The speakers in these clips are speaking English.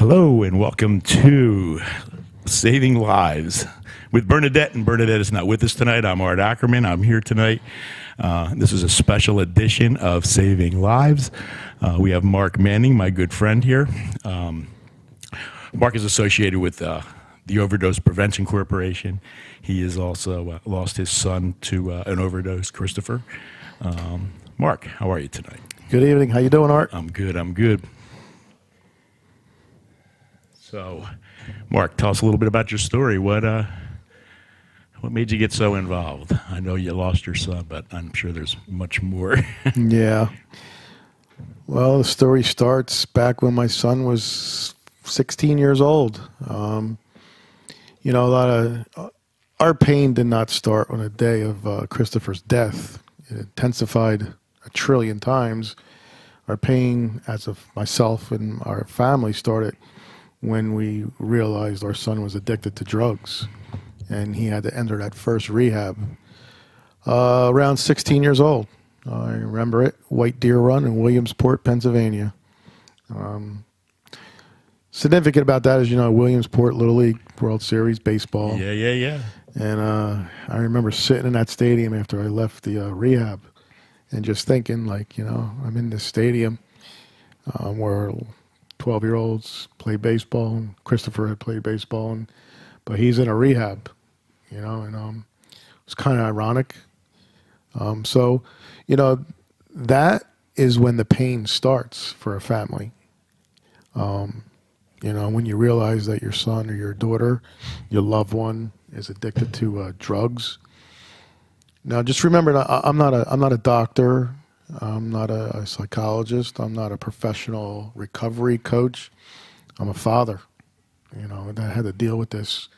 Hello and welcome to Saving Lives with Bernadette. And Bernadette is not with us tonight. I'm Art Ackerman. I'm here tonight. This is a special edition of Saving Lives. We have Mark Manning, my good friend here. Mark is associated with the Overdose Prevention Corporation. He has also lost his son to an overdose, Christopher. Mark, how are you tonight? Good evening. How you doing, Art? I'm good. I'm good. So, Mark, tell us a little bit about your story. What made you get so involved? I know you lost your son, but I'm sure there's much more. Yeah. Well, the story starts back when my son was 16 years old. You know, a lot of our pain did not start on the day of Christopher's death. It intensified a trillion times. Our pain, as of myself and our family, started when we realized our son was addicted to drugs, and he had to enter that first rehab around 16 years old. I remember it, White Deer Run in Williamsport, Pennsylvania. Significant about that is, you know, Williamsport Little League World Series baseball. Yeah. And I remember sitting in that stadium after I left the rehab and just thinking, like, you know, I'm in this stadium where 12-year-olds play baseball, and Christopher had played baseball, but he's in a rehab, you know, and it's kind of ironic. So, you know, that is when the pain starts for a family. You know, when you realize that your son or your daughter, your loved one, is addicted to drugs. Now, just remember, I'm not a doctor. I'm not a psychologist. I'm not a professional recovery coach. I'm a father, you know, and I had to deal with this.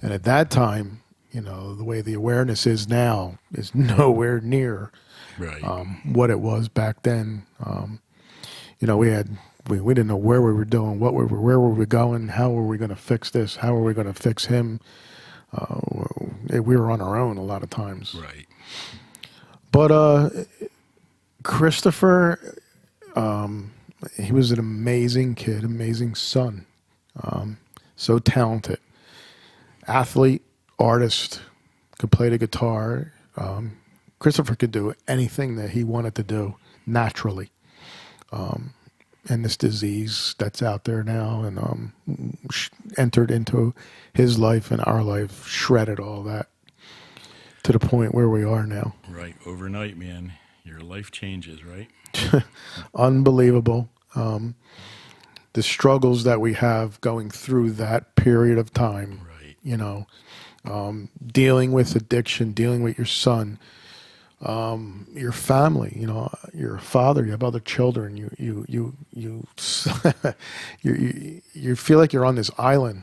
And at that time, you know, the way the awareness is now is nowhere near what it was back then. You know, we didn't know where we were doing, where were we going, how were we going to fix this, how were we going to fix him. We were on our own a lot of times. Right. But Christopher, he was an amazing kid, amazing son, so talented, athlete, artist, could play the guitar. Christopher could do anything that he wanted to do naturally. And this disease that's out there now and entered into his life and our life, shredded all that to the point where we are now. Right. Overnight, man. Your life changes, right? Unbelievable. The struggles that we have going through that period of time, right. You know, dealing with addiction, dealing with your son, your family, you know, you're a father, you have other children, you feel like you're on this island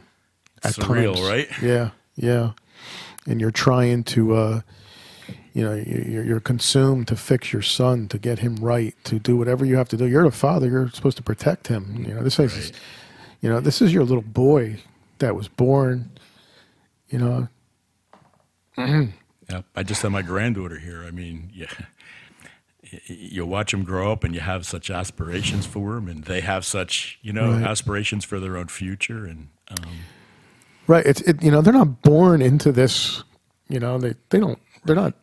at Surreal, times. right? Yeah. And you're trying to, you know, you're consumed to fix your son, to get him right, to do whatever you have to do. You're the father. You're supposed to protect him. You know, this is, you know, this is your little boy that was born. You know. Yep. I just had my granddaughter here. I mean, yeah, you watch them grow up, and you have such aspirations for them, and they have such, you know, aspirations for their own future, and. Right. You know, they're not born into this. You know, they're not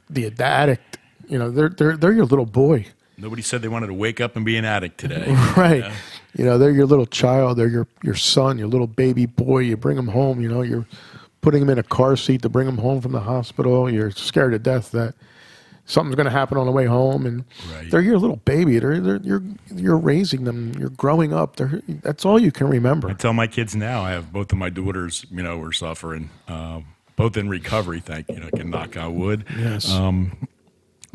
the addict. You know, they're your little boy. Nobody said they wanted to wake up and be an addict today. Right. You know, they're your little child. They're your son, your little baby boy. You bring him home. You know, you're putting him in a car seat to bring him home from the hospital. You're scared to death that something's going to happen on the way home, and they're your little baby. You're raising them. You're growing up. That's all you can remember. I tell my kids now. I have both of my daughters. You know, were suffering, both in recovery. Can knock on wood. Yes.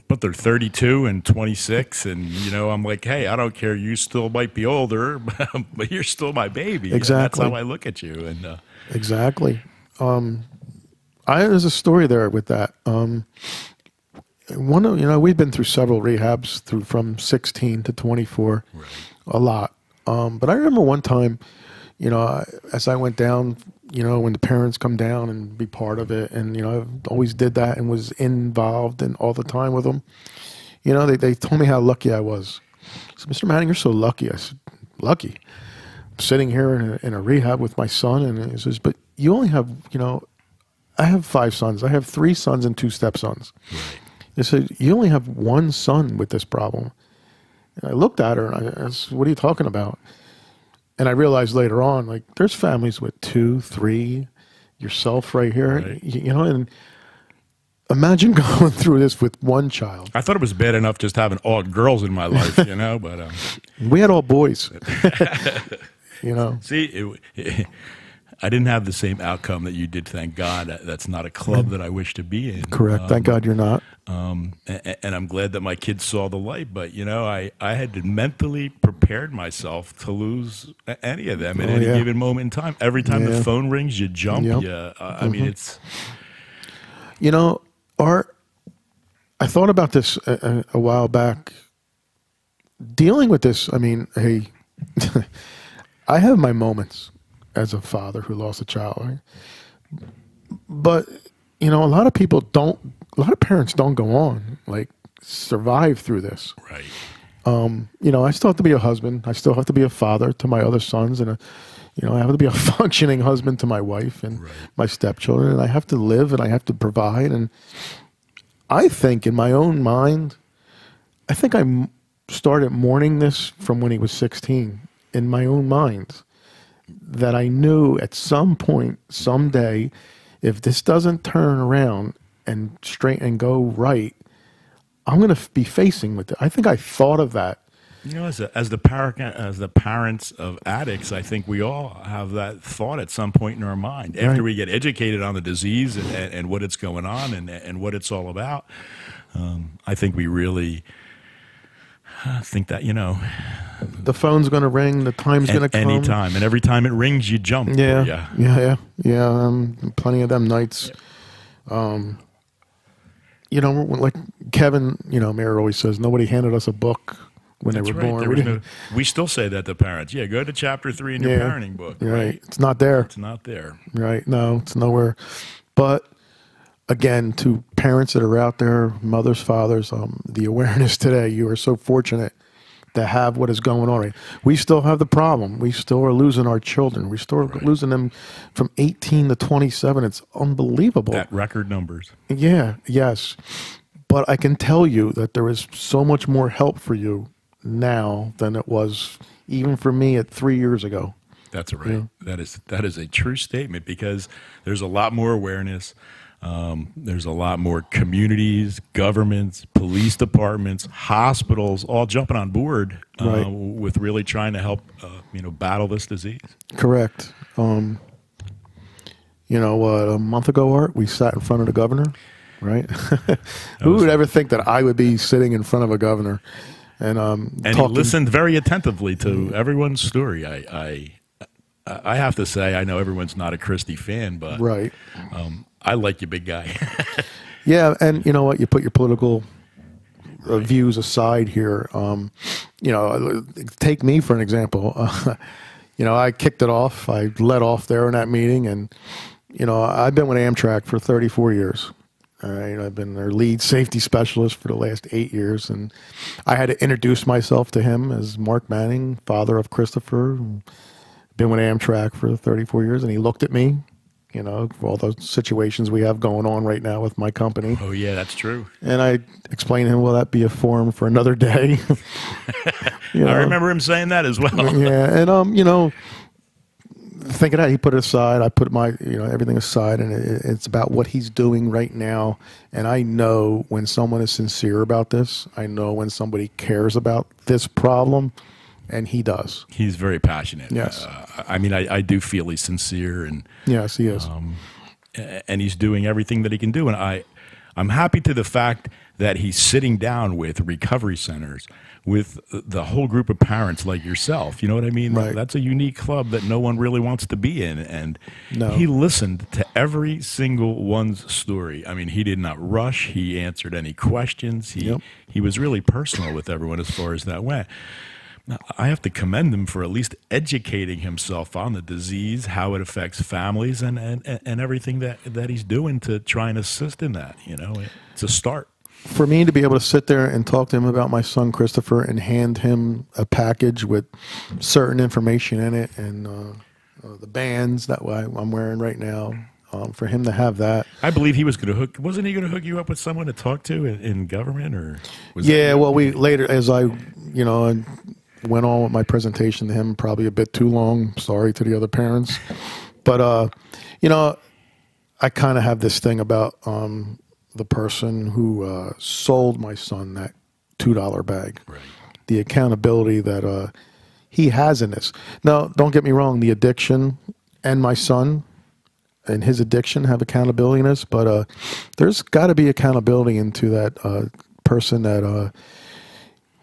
But they're 32 and 26, and you know, I'm like, hey, I don't care. You still might be older, but you're still my baby. Exactly. And that's how I look at you. And exactly. There's a story there with that. You know, we've been through several rehabs from 16 to 24, a lot. But I remember one time, you know, as I went down, you know, when the parents come down and be part of it, and, you know, I always did that and was involved and all the time with them. You know, they told me how lucky I was. So, Mr. Manning, you're so lucky. I said, lucky? sitting here in a rehab with my son, and he says, "But you only have, I have 5 sons. I have 3 sons and 2 stepsons." Right. He said, "You only have 1 son with this problem." And I looked at her and I said, "What are you talking about?" And I realized later on, like, there's families with 2, 3, yourself right here, Right. and imagine going through this with 1 child. I thought it was bad enough just having all girls in my life, but We had all boys, see, I didn't have the same outcome that you did. Thank God. That's not a club that I wish to be in. Correct. Thank God you're not. And I'm glad that my kids saw the light. But I had mentally prepared myself to lose any of them at any given moment in time. Every time the phone rings, you jump. Yep. I mean, it's Art. I thought about this a while back. Dealing with this, I mean, hey, I have my moments as a father who lost a child, right? But a lot of people don't. A lot of parents don't go on, like, survive through this. right. I still have to be a husband. I still have to be a father to my other sons, and I have to be a functioning husband to my wife and my stepchildren, and I have to live and I have to provide. And I think, in my own mind, I think I started mourning this from when he was 16. In my own mind, that I knew at some point, someday, if this doesn't turn around and straight and go right, I'm going to be facing with it. I think I thought of that. As the parents of addicts, I think we all have that thought at some point in our mind. After we get educated on the disease and what it's going on and what it's all about, I think we really think that, the phone's going to ring, the time's going to come. Anytime. And every time it rings, you jump. Yeah. Plenty of them nights. Like Kevin, Mayor always says, nobody handed us a book when That's they were right. born. We still say that to parents. Yeah, go to chapter 3 in your parenting book. Right. It's not there. It's not there. Right. No, it's nowhere. But again, to parents that are out there, mothers, fathers, the awareness today, you are so fortunate to have what is going on. We still have the problem. We still are losing our children. We still are losing them from 18 to 27. It's unbelievable. At record numbers. Yeah, yes. But I can tell you that there is so much more help for you now than it was even for me at 3 years ago. That's right. Yeah. That is a true statement, because there's a lot more awareness. There's a lot more communities, governments, police departments, hospitals, all jumping on board with really trying to help, battle this disease. Correct. A month ago, Art, we sat in front of the governor, right? Who would ever think that I would be sitting in front of a governor and he listened very attentively to everyone's story. I have to say, I know everyone's not a Christie fan, but I like you, big guy. Yeah, and you know what? You put your political views aside here. Take me for an example. I kicked it off. I led off there in that meeting, and I've been with Amtrak for 34 years. All right, I've been their lead safety specialist for the last 8 years, and I had to introduce myself to him as Mark Manning, father of Christopher. Been with Amtrak for 34 years, and he looked at me, for all those situations we have going on right now with my company. Oh, yeah, that's true. And I explained to him, will that be a forum for another day? I remember him saying that as well. Yeah, and, thinking that, he put it aside. I put my, everything aside, and it's about what he's doing right now. And I know when someone is sincere about this. I know when somebody cares about this problem. And he does. He's very passionate. Yes. I do feel he's sincere, and yes, he is. And he's doing everything that he can do. And I'm happy to the fact that he's sitting down with recovery centers, with the whole group of parents like yourself. You know what I mean? Right. That's a unique club that no one really wants to be in. And no. He listened to every single one's story. I mean, he did not rush. He answered any questions. He was really personal with everyone as far as that went. Now, I have to commend him for at least educating himself on the disease, how it affects families, and everything that he's doing to try and assist in that. It's a start. for me to be able to sit there and talk to him about my son Christopher and hand him a package with certain information in it and the bands that I'm wearing right now, for him to have that. I believe he was going to wasn't he going to hook you up with someone to talk to in government, or was yeah, well, we later, as I, you know, I went on with my presentation to him, probably a bit too long. Sorry to the other parents. But, you know, I kind of have this thing about the person who sold my son that $2 bag. Right. The accountability that he has in this. Now, don't get me wrong, the addiction and my son and his addiction have accountability in this, but there's got to be accountability into that person that,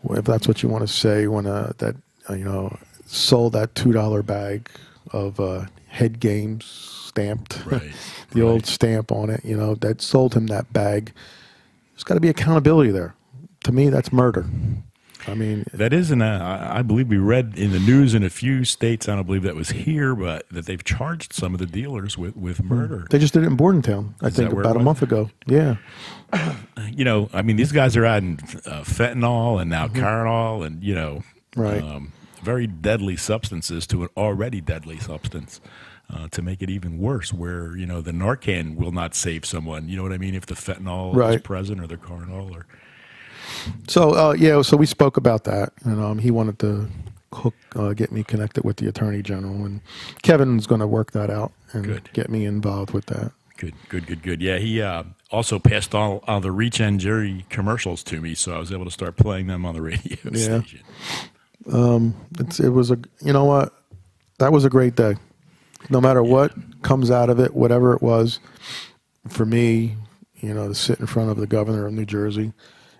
if that's what you want to say, when that you know, sold that $2 bag of head games stamped, right. the old stamp on it, you know, that sold him that bag. There's got to be accountability there. To me, that's murder. I mean, that isn't I believe we read in the news in a few states, I don't believe that was here, but that they've charged some of the dealers with murder. They just did it in Bordentown, I think, about a month ago. Yeah. You know, I mean, these guys are adding fentanyl and now Caronol and, you know, right. Very deadly substances to an already deadly substance to make it even worse, where, you know, the Narcan will not save someone. You know what I mean? If the fentanyl is present or the Caronol or... So, yeah, so we spoke about that, and he wanted to get me connected with the Attorney General, and Kevin's going to work that out and get me involved with that. Good. Yeah, he also passed all the Reach and Jerry commercials to me, so I was able to start playing them on the radio station. It was you know what? That was a great day. No matter what comes out of it, whatever it was, for me, you know, to sit in front of the governor of New Jersey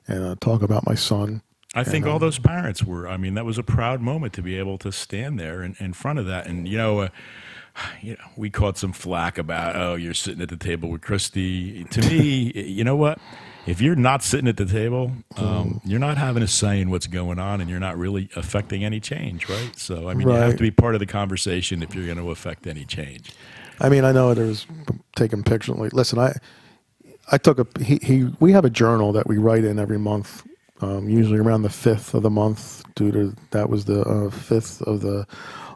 and talk about my son. I think all those parents were, I mean, that was a proud moment to be able to stand there in front of that. And, you know, we caught some flack about, oh, you're sitting at the table with Christy. To me, you know what? If you're not sitting at the table, you're not having a say in what's going on, and you're not really affecting any change, right? So, I mean, you have to be part of the conversation if you're going to affect any change. I mean, I know there's taking pictures. Like, listen, I took we have a journal that we write in every month, usually around the 5th of the month, that was the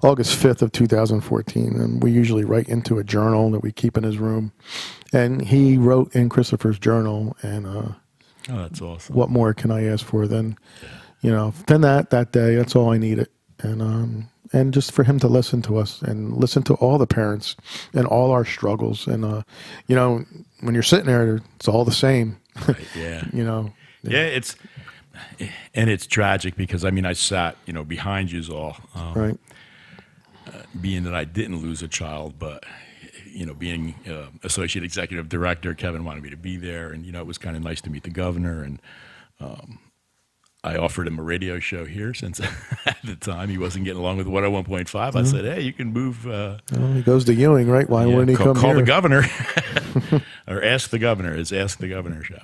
August 5th of 2014, and we usually write into a journal that we keep in his room. And he wrote in Christopher's journal, and oh, that's awesome. What more can I ask for than, you know, than that day? That's all I needed, and just for him to listen to us and listen to all the parents and all our struggles, and you know, when you're sitting there, it's all the same. Right, yeah. You know. Yeah, it's tragic because, I mean, I sat, you know, behind you all. Right. Being that I didn't lose a child, but, you know, being associate executive director, Kevin wanted me to be there, and, you know, it was kind of nice to meet the governor, and I offered him a radio show here since at the time he wasn't getting along with 101.5. I said, hey, you can move. Well, he goes to Ewing, right? Why wouldn't he come call here? The governor or ask the governor. It's Ask the Governor show.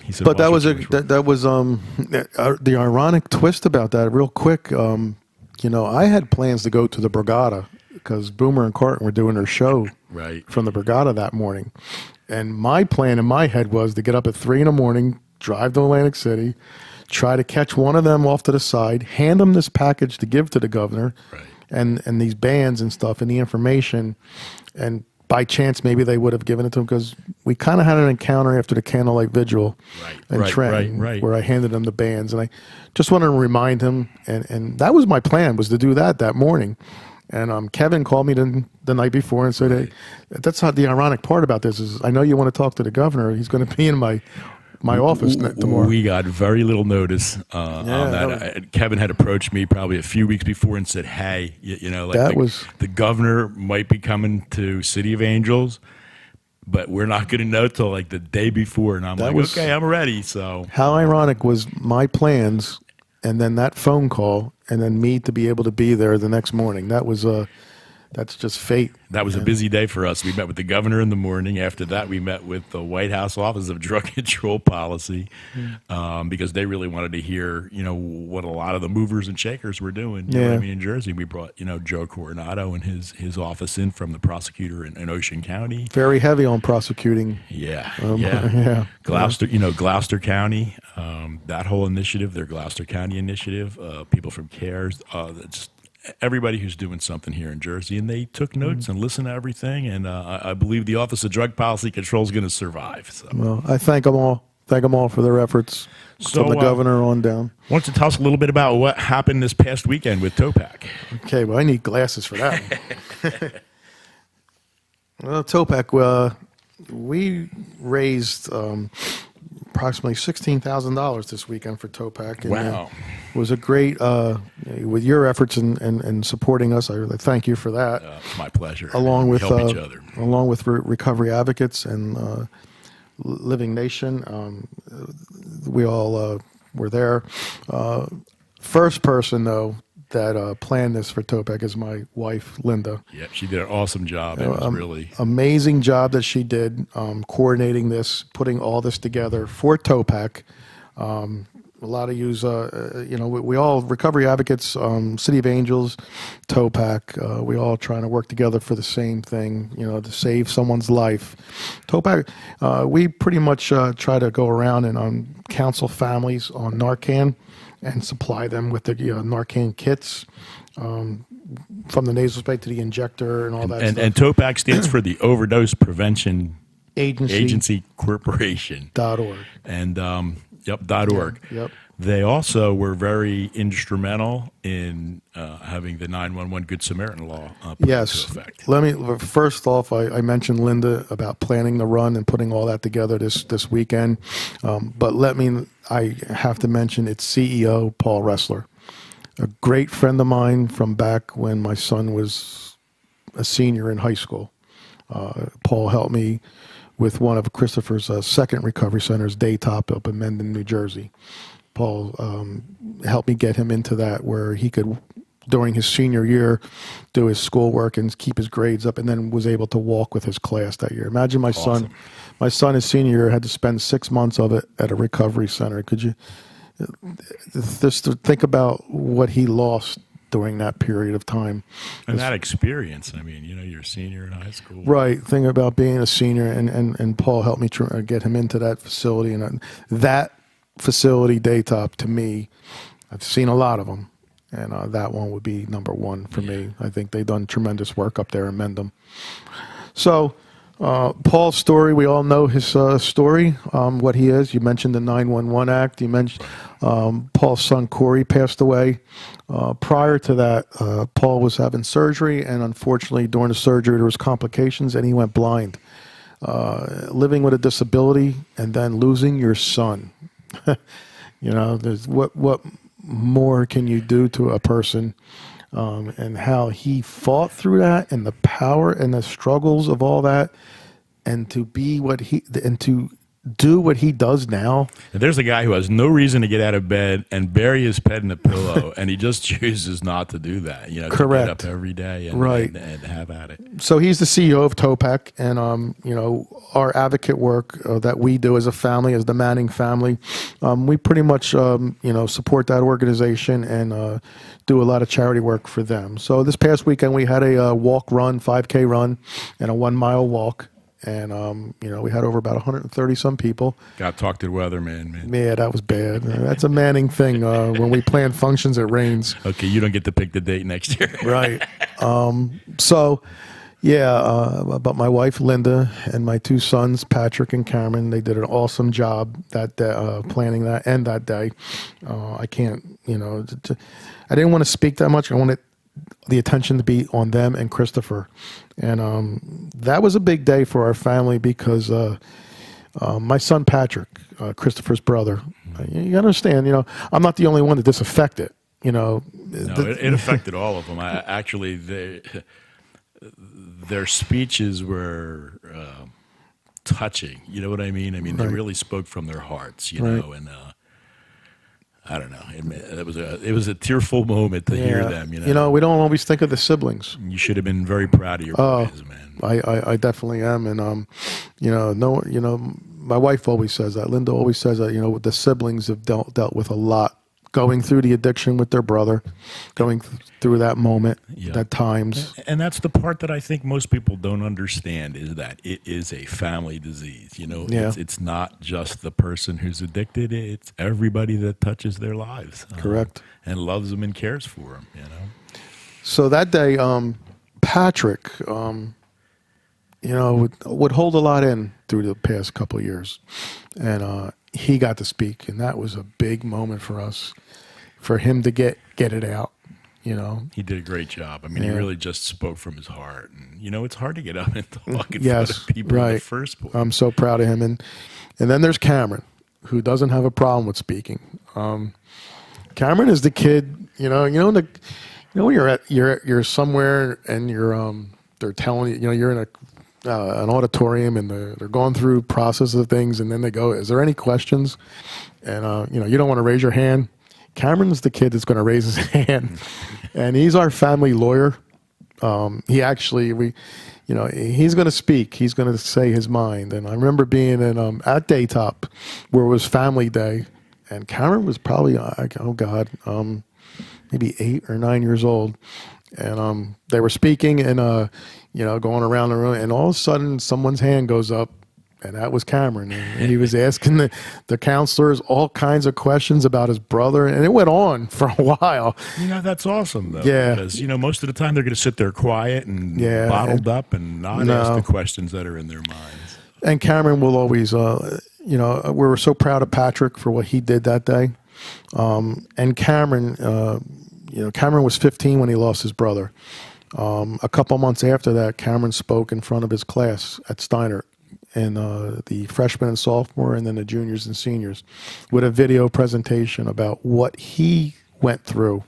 He said, but that was the ironic twist about that. Real quick, you know, I had plans to go to the Borgata because Boomer and Carton were doing their show from the Borgata that morning, and my plan in my head was to get up at 3 in the morning, drive to Atlantic City, try to catch one of them off to the side, hand them this package to give to the governor, and these bands and stuff and the information, and by chance maybe they would have given it to him, because we kind of had an encounter after the candlelight vigil in Trenton where I handed him the bands, and I just wanted to remind him, and that was my plan, was to do that morning. And Kevin called me the night before and said, hey, that's not the ironic part about this, is I know you want to talk to the governor. He's going to be in my office tomorrow. We got very little notice on that. Kevin had approached me probably a few weeks before and said, hey, you know, like the governor might be coming to City of Angels, but we're not going to know till like the day before. And I'm like, okay, I'm ready. So how ironic was my plans, and then that phone call, and then me to be able to be there the next morning. That was that's just fate. That was a busy day for us. We met with the governor in the morning. After that, we met with the White House Office of Drug Control Policy because they really wanted to hear, what a lot of the movers and shakers were doing. You know what I mean? In Jersey, we brought, Joe Coronado and his office in from the prosecutor in Ocean County. Very heavy on prosecuting. Yeah. Gloucester, Gloucester County, that whole initiative, their Gloucester County initiative, people from CARES, just everybody who's doing something here in Jersey, and they took notes and listened to everything, and I believe the Office of Drug Policy Control is going to survive. So. Well, I thank them all. Thank them all for their efforts, from the governor on down. Why don't you tell us a little bit about what happened this past weekend with Topac? Okay, well, I need glasses for that one. Well, Topac, we raised approximately $16,000 this weekend for Topac. And, wow. It was a great, with your efforts and supporting us, I really thank you for that. It's my pleasure. Along with, help each other. Along with Recovery Advocates and Living Nation, we all were there. First person, though, that planned this for Topac is my wife, Linda. Yeah, she did an awesome job. It was really amazing job that she did coordinating this, putting all this together for Topac. A lot of yous, we all, Recovery Advocates, City of Angels, Topac, we all trying to work together for the same thing, to save someone's life. Topac, we pretty much try to go around and counsel families on Narcan and supply them with the Narcan kits, from the nasal spray to the injector and all that stuff. And Topac stands for the Overdose Prevention Agency Corporation. .org. And .org. Yep. They also were very instrumental in having the 911 Good Samaritan law put into effect. Let me first off, I mentioned Linda about planning the run and putting all that together this weekend. But I have to mention its CEO, Paul Ressler, a great friend of mine from back when my son was a senior in high school. Paul helped me with one of Christopher's second recovery centers, Daytop, up in Mendon, New Jersey. Paul helped me get him into that where he could, during his senior year, do his schoolwork and keep his grades up, and then was able to walk with his class that year. Imagine my son, his senior year, had to spend 6 months of it at a recovery center. Could you just think about what he lost during that period of time? And that experience, you're a senior in high school. Right. Think about being a senior, and Paul helped me get him into that facility. And that facility, Daytop, to me, I've seen a lot of them, and that one would be number one for me. I think they've done tremendous work up there in Mendham. So Paul's story, we all know his story, what he is. You mentioned the 911 Act. You mentioned Paul's son, Corey, passed away. Prior to that, Paul was having surgery, and unfortunately, during the surgery, there was complications, and he went blind. Living with a disability and then losing your son. There's what more can you do to a person? And how he fought through that, and the power and the struggles of all that, and to do what he does now. And there's a guy who has no reason to get out of bed and bury his head in a pillow, and he just chooses not to do that. Correct. To get up every day and have at it. So he's the CEO of Topac, and our advocate work that we do as a family, as the Manning family, we pretty much support that organization and do a lot of charity work for them. So this past weekend we had a walk run, 5K run, and a 1 mile walk. And, we had over about 130 some people. Got to talk to the weatherman, man. Yeah, that was bad. That's a Manning thing. When we plan functions, it rains. Okay, you don't get to pick the date next year. Right. But my wife, Linda, and my two sons, Patrick and Cameron, they did an awesome job that planning that and that day. I can't, I didn't want to speak that much. I wanted the attention to be on them and Christopher. And that was a big day for our family because my son Patrick, Christopher's brother, you understand, I'm not the only one that this affected. No, it affected all of them. Their speeches were touching. You know what I mean? They really spoke from their hearts, know, and I don't know. It was a tearful moment to hear them. You know, we don't always think of the siblings. You should have been very proud of your boys, man. I definitely am, and you know, my wife always says that. Linda always says that. You know, the siblings have dealt with a lot, going through the addiction with their brother, going through that moment at times. And that's the part that I think most people don't understand, is that it is a family disease. You know, it's not just the person who's addicted. It's everybody that touches their lives. Correct. And loves them and cares for them, you know. So that day, Patrick, you know, would hold a lot in through the past couple of years. And he got to speak, and that was a big moment for us, for him to get it out, you know. He did a great job. I mean, he really just spoke from his heart. And, you know, it's hard to get up and talk in front of people in the first place. I'm so proud of him. And then there's Cameron, who doesn't have a problem with speaking. Cameron is the kid, when you're somewhere and they're telling you, you're in an auditorium, and they're going through process of things, and then they go, is there any questions? And you don't want to raise your hand. Cameron's the kid that's going to raise his hand, and he's our family lawyer. He actually, he's going to speak. He's going to say his mind. And I remember being in at Daytop, where it was Family Day, and Cameron was probably maybe 8 or 9 years old, and they were speaking and going around the room, and all of a sudden someone's hand goes up, and that was Cameron, and he was asking the counselors all kinds of questions about his brother, and it went on for a while. You know, that's awesome, though. Yeah. Because, most of the time they're going to sit there quiet and bottled up and not ask the questions that are in their minds. And Cameron will always, we were so proud of Patrick for what he did that day. And Cameron, Cameron was 15 when he lost his brother. A couple months after that, Cameron spoke in front of his class at Steiner, and the freshmen and sophomore, and then the juniors and seniors, with a video presentation about what he went through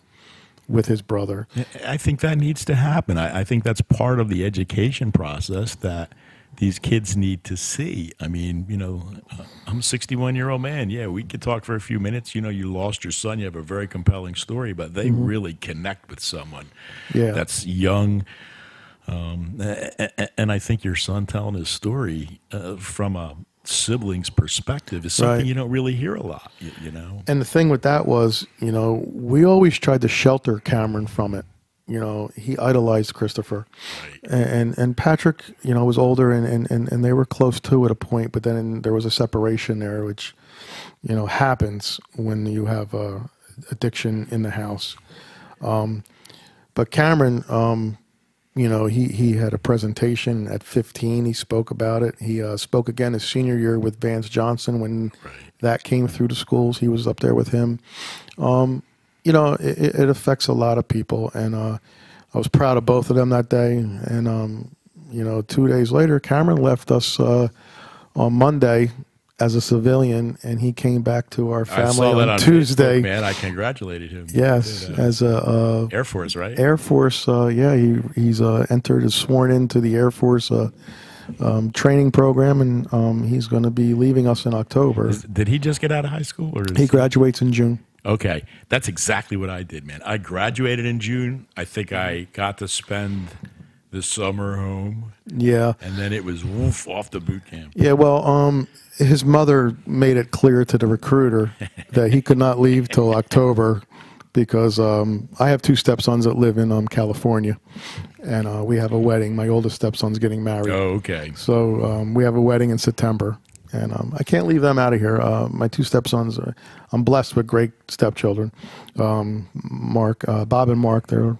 with his brother. I think that needs to happen. I think that's part of the education process that these kids need to see. I mean, I'm a 61-year-old man. Yeah, we could talk for a few minutes. You lost your son. You have a very compelling story, but they really connect with someone that's young. And I think your son telling his story from a sibling's perspective is something you don't really hear a lot, And the thing with that was, we always tried to shelter Cameron from it. He idolized Christopher, and Patrick, was older, and they were close too at a point, but then there was a separation there, which, happens when you have addiction in the house. But Cameron, he had a presentation at 15. He spoke about it. He spoke again his senior year with Vance Johnson when that came through the schools. He was up there with him. It affects a lot of people, and I was proud of both of them that day. And 2 days later, Cameron left us on Monday as a civilian, and he came back to our family on Tuesday. Facebook, man, I congratulated him. Yes, as a Air Force, right? Air Force. He's entered, is sworn into the Air Force training program, and he's going to be leaving us in October. Did he just get out of high school, or he graduates in June? Okay, that's exactly what I did, man. I graduated in June. I think I got to spend the summer home. Yeah. And then it was woof off to boot camp. Yeah, well, his mother made it clear to the recruiter that he could not leave till October because I have 2 stepsons that live in California, and we have a wedding. My oldest stepson's getting married. Oh, okay. So we have a wedding in September. And I can't leave them out of here. My 2 stepsons, I'm blessed with great stepchildren. Bob and Mark,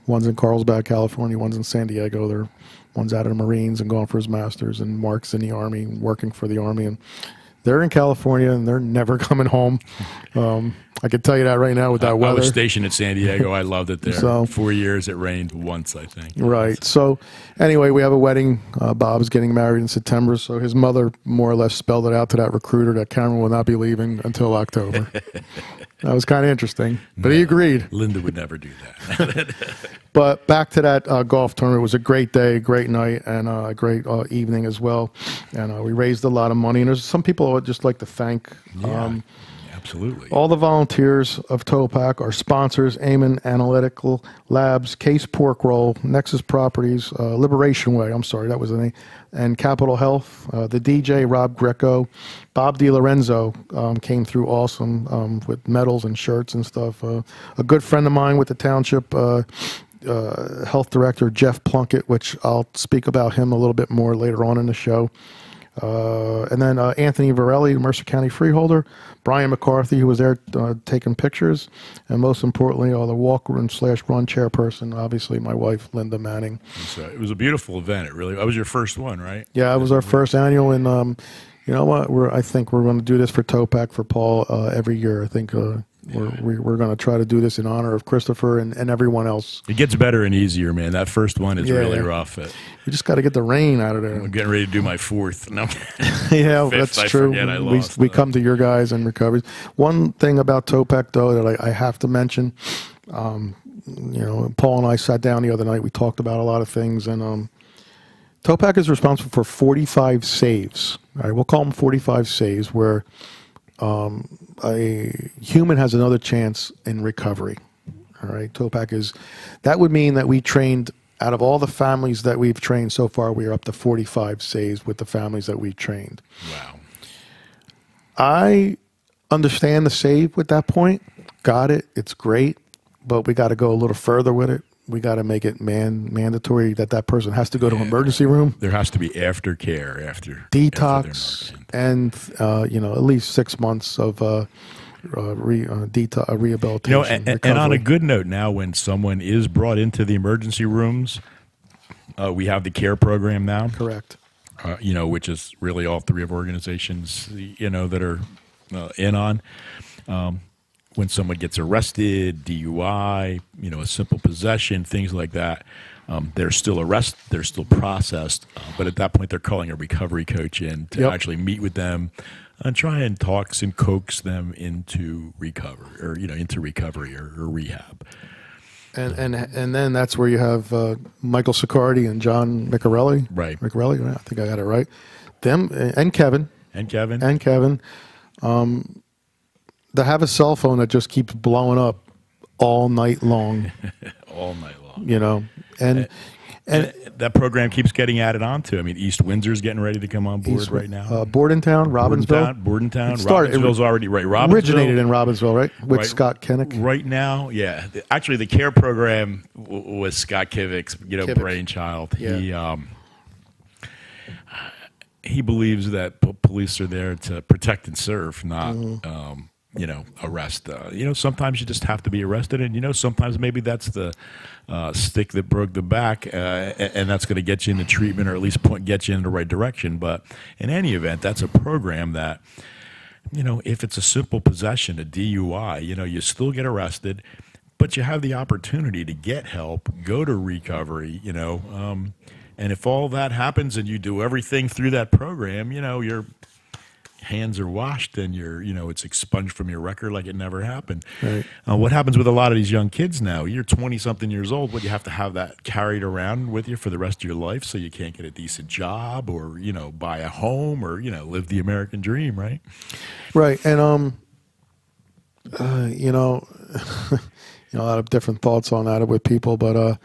one's in Carlsbad, California, one's in San Diego. One's out of the Marines and going for his master's, and Mark's in the Army, working for the Army. And they're in California, and they're never coming home. I can tell you that right now with that weather. I was stationed at San Diego. I loved it there. So, 4 years, it rained once, I think. Right. So anyway, we have a wedding. Bob's getting married in September, so his mother more or less spelled it out to that recruiter that Cameron will not be leaving until October. That was kind of interesting, but he agreed. Linda would never do that. But back to that golf tournament. It was a great day, great night, and a great evening as well. And we raised a lot of money. And there's some people I would just like to thank. Absolutely. All the volunteers of TOPAC are sponsors: Amen Analytical Labs, Case Pork Roll, Nexus Properties, Liberation Way, I'm sorry, that was the name, and Capital Health. The DJ, Rob Greco. Bob DiLorenzo came through awesome with medals and shirts and stuff. A good friend of mine with the township health director, Jeff Plunkett, which I'll speak about him a little bit more later on in the show. And then Anthony Varelli, Mercer County freeholder, Brian McCarthy, who was there taking pictures, and most importantly, the walk-run / run chairperson, obviously my wife, Linda Manning. So it was a beautiful event. It really. That was your first one, right? Yeah, it was our first annual, and you know what? I think we're going to do this for TOPAC for Paul every year. I think we're going to try to do this in honor of Christopher and everyone else. It gets better and easier, man. That first one is really rough. We just got to get the rain out of there. I'm getting ready to do my fourth. No. Yeah, Fifth, that's true. We come to your guys and recoveries. One thing about TOPAC, though, that I have to mention, you know, Paul and I sat down the other night. We talked about a lot of things, and TOPAC is responsible for 45 saves. All right, we'll call them 45 saves, where a human has another chance in recovery. All right, TOPAC that would mean that we trained, out of all the families that we've trained so far, we are up to 45 saves with the families that we've trained. Wow. I understand the save with that point. Got it. It's great, but we got to go a little further with it. We got to make it mandatory that person has to go to an emergency room. There has to be aftercare after detox, and you know, at least 6 months of rehabilitation. You know, and on a good note, now when someone is brought into the emergency rooms, we have the care program now. Correct. You know, which is really all three of our organizations, you know, that are in on. When someone gets arrested, DUI, you know, a simple possession, things like that, they're still arrested, they're still processed, but at that point they're calling a recovery coach in to actually meet with them and try and talk and coax them into recovery, or you know, into recovery or rehab. And then that's where you have Michael Sicardi and John Micarelli. Right. Micarelli, I think I got it right. Them and Kevin. They have a cell phone that just keeps blowing up all night long. All night long. You know, and that program keeps getting added on to. I mean, East Windsor's getting ready to come on board right now. Bordentown, Robbinsville. Bordentown. Robbinsville's already right. Robbinsville originated in Robbinsville, right? With Scott Kinnick. Right now, yeah. Actually, the care program was Scott Kivick's, you know, brainchild. Yeah. He believes that police are there to protect and serve, not you know, arrest. You know, sometimes you just have to be arrested, and you know, sometimes maybe that's the stick that broke the back, and that's going to get you into treatment, or at least get you in the right direction. But in any event, that's a program that, you know, if it's a simple possession, a DUI, you know, you still get arrested, but you have the opportunity to get help, go to recovery, you know, and if all that happens and you do everything through that program, you know, your hands are washed and you know, it's expunged from your record like it never happened. Right. What happens with a lot of these young kids now? You're 20-something years old, but you have to have that carried around with you for the rest of your life, so you can't get a decent job, or you know, buy a home, or you know, live the American dream, right? Right. And you know, a lot of different thoughts on that with people, but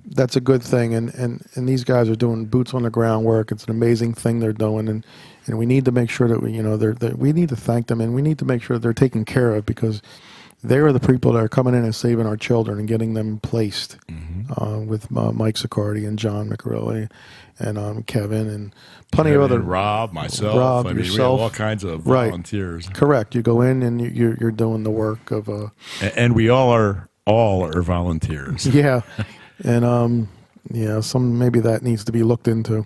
that's a good thing. And these guys are doing boots on the ground work. It's an amazing thing they're doing, and we need to make sure that we need to thank them, and we need to make sure they're taken care of, because they are the people that are coming in and saving our children and getting them placed. With Mike Sicardi and John Micarelli and Kevin and plenty of other. Rob, myself. I mean, we have all kinds of volunteers. Correct. You go in and you're doing the work of. And we all are volunteers. Yeah, and yeah, maybe that needs to be looked into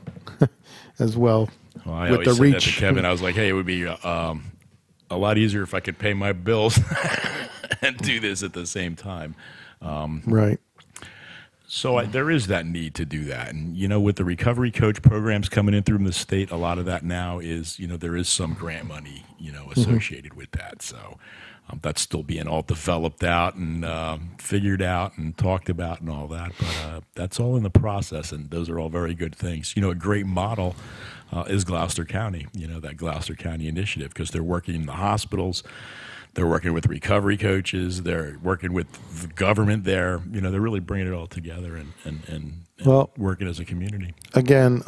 as well. Well, I always said that to Kevin. I was like, hey, it would be a lot easier if I could pay my bills and do this at the same time. Right. So there is that need to do that. And, you know, with the recovery coach programs coming in through the state, a lot of that now is, you know, there is some grant money, you know, associated with that. So That's still being all developed out and figured out and talked about and all that. But that's all in the process, and those are all very good things. You know, a great model is Gloucester County, you know, that Gloucester County initiative, because they're working in the hospitals, they're working with recovery coaches, they're working with the government there. You know, they're really bringing it all together and Well, working as a community. again,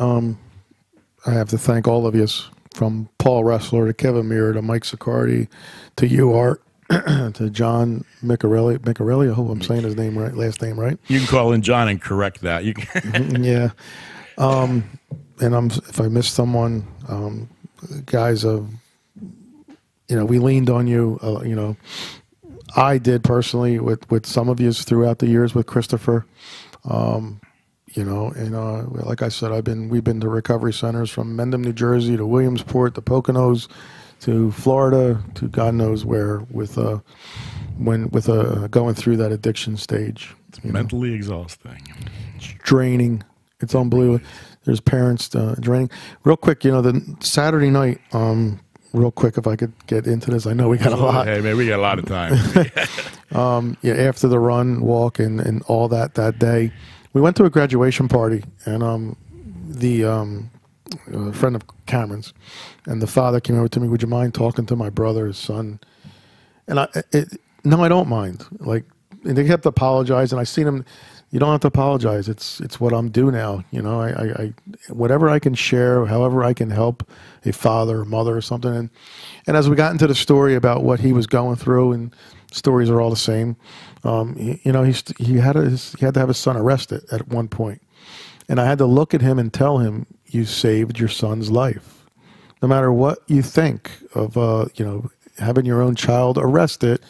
I have to thank all of you, from Paul Ressler to Kevin Muir to Mike Sicardi to you, Art, to John Micarelli. I hope I'm saying his name right, last name right. You can call in John and correct that. You can Yeah. And if I missed someone, guys, you know, we leaned on you. You know, I did personally with some of you throughout the years with Christopher. You know, and like I said, we've been to recovery centers from Mendham, New Jersey, to Williamsport, to Poconos, to Florida, to God knows where, with going through that addiction stage. It's mentally exhausting. It's draining. It's unbelievable. There's parents draining. Real quick, you know, the Saturday night. Real quick, if I could get into this, I know we got a lot. Hey, man, we got a lot of time. Yeah, after the run, walk, and all that day, we went to a graduation party, and a friend of Cameron's, and the father came over to me. Would you mind talking to my brother, his son? And no, I don't mind. Like, and they kept apologizing. I seen him. You don't have to apologize. It's what I'm due now. You know, I whatever I can share, however I can help a father or mother or something. And as we got into the story about what he was going through, and stories are all the same. You know, he had to have his son arrested at one point, and I had to look at him and tell him, "You saved your son's life." No matter what you think of, you know, having your own child arrested.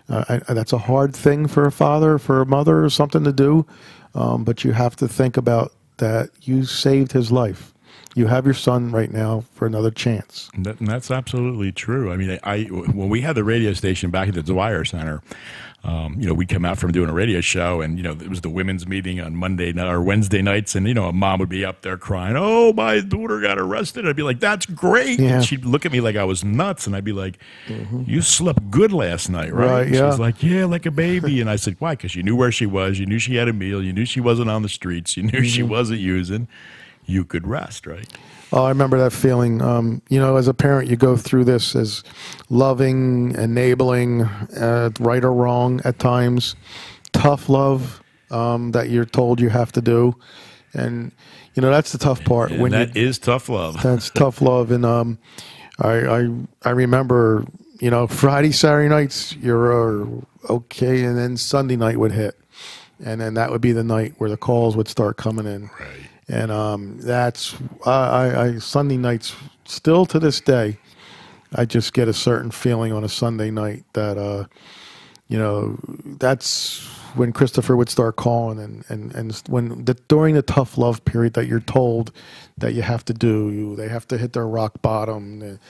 That's a hard thing for a father, for a mother, or something to do, but you have to think about that. You saved his life. You have your son right now for another chance. And that's absolutely true. I mean, when we had the radio station back at the Dwyer Center, you know, we'd come out from doing a radio show, and, you know, it was the women's meeting on Monday night or Wednesday nights, and, you know, a mom would be up there crying, "Oh, my daughter got arrested." I'd be like, "That's great." Yeah. And she'd look at me like I was nuts, and I'd be like, "You slept good last night, right?" Right, yeah. She's like, "Yeah, like a baby." And I said, "Why?" Because you knew where she was, you knew she had a meal, you knew she wasn't on the streets, you knew she wasn't using. You could rest, right? Oh, I remember that feeling. You know, as a parent, you go through this as loving, enabling, right or wrong at times, tough love that you're told you have to do, and you know that's the tough part. And that is tough love. That's tough love, and I remember, you know, Friday, Saturday nights you're okay, and then Sunday night would hit, and then that would be the night where the calls would start coming in. Right. And that's Sunday nights, still to this day, I just get a certain feeling on a Sunday night that, you know, that's when Christopher would start calling, and during the tough love period that you're told that you have to do, they have to hit their rock bottom.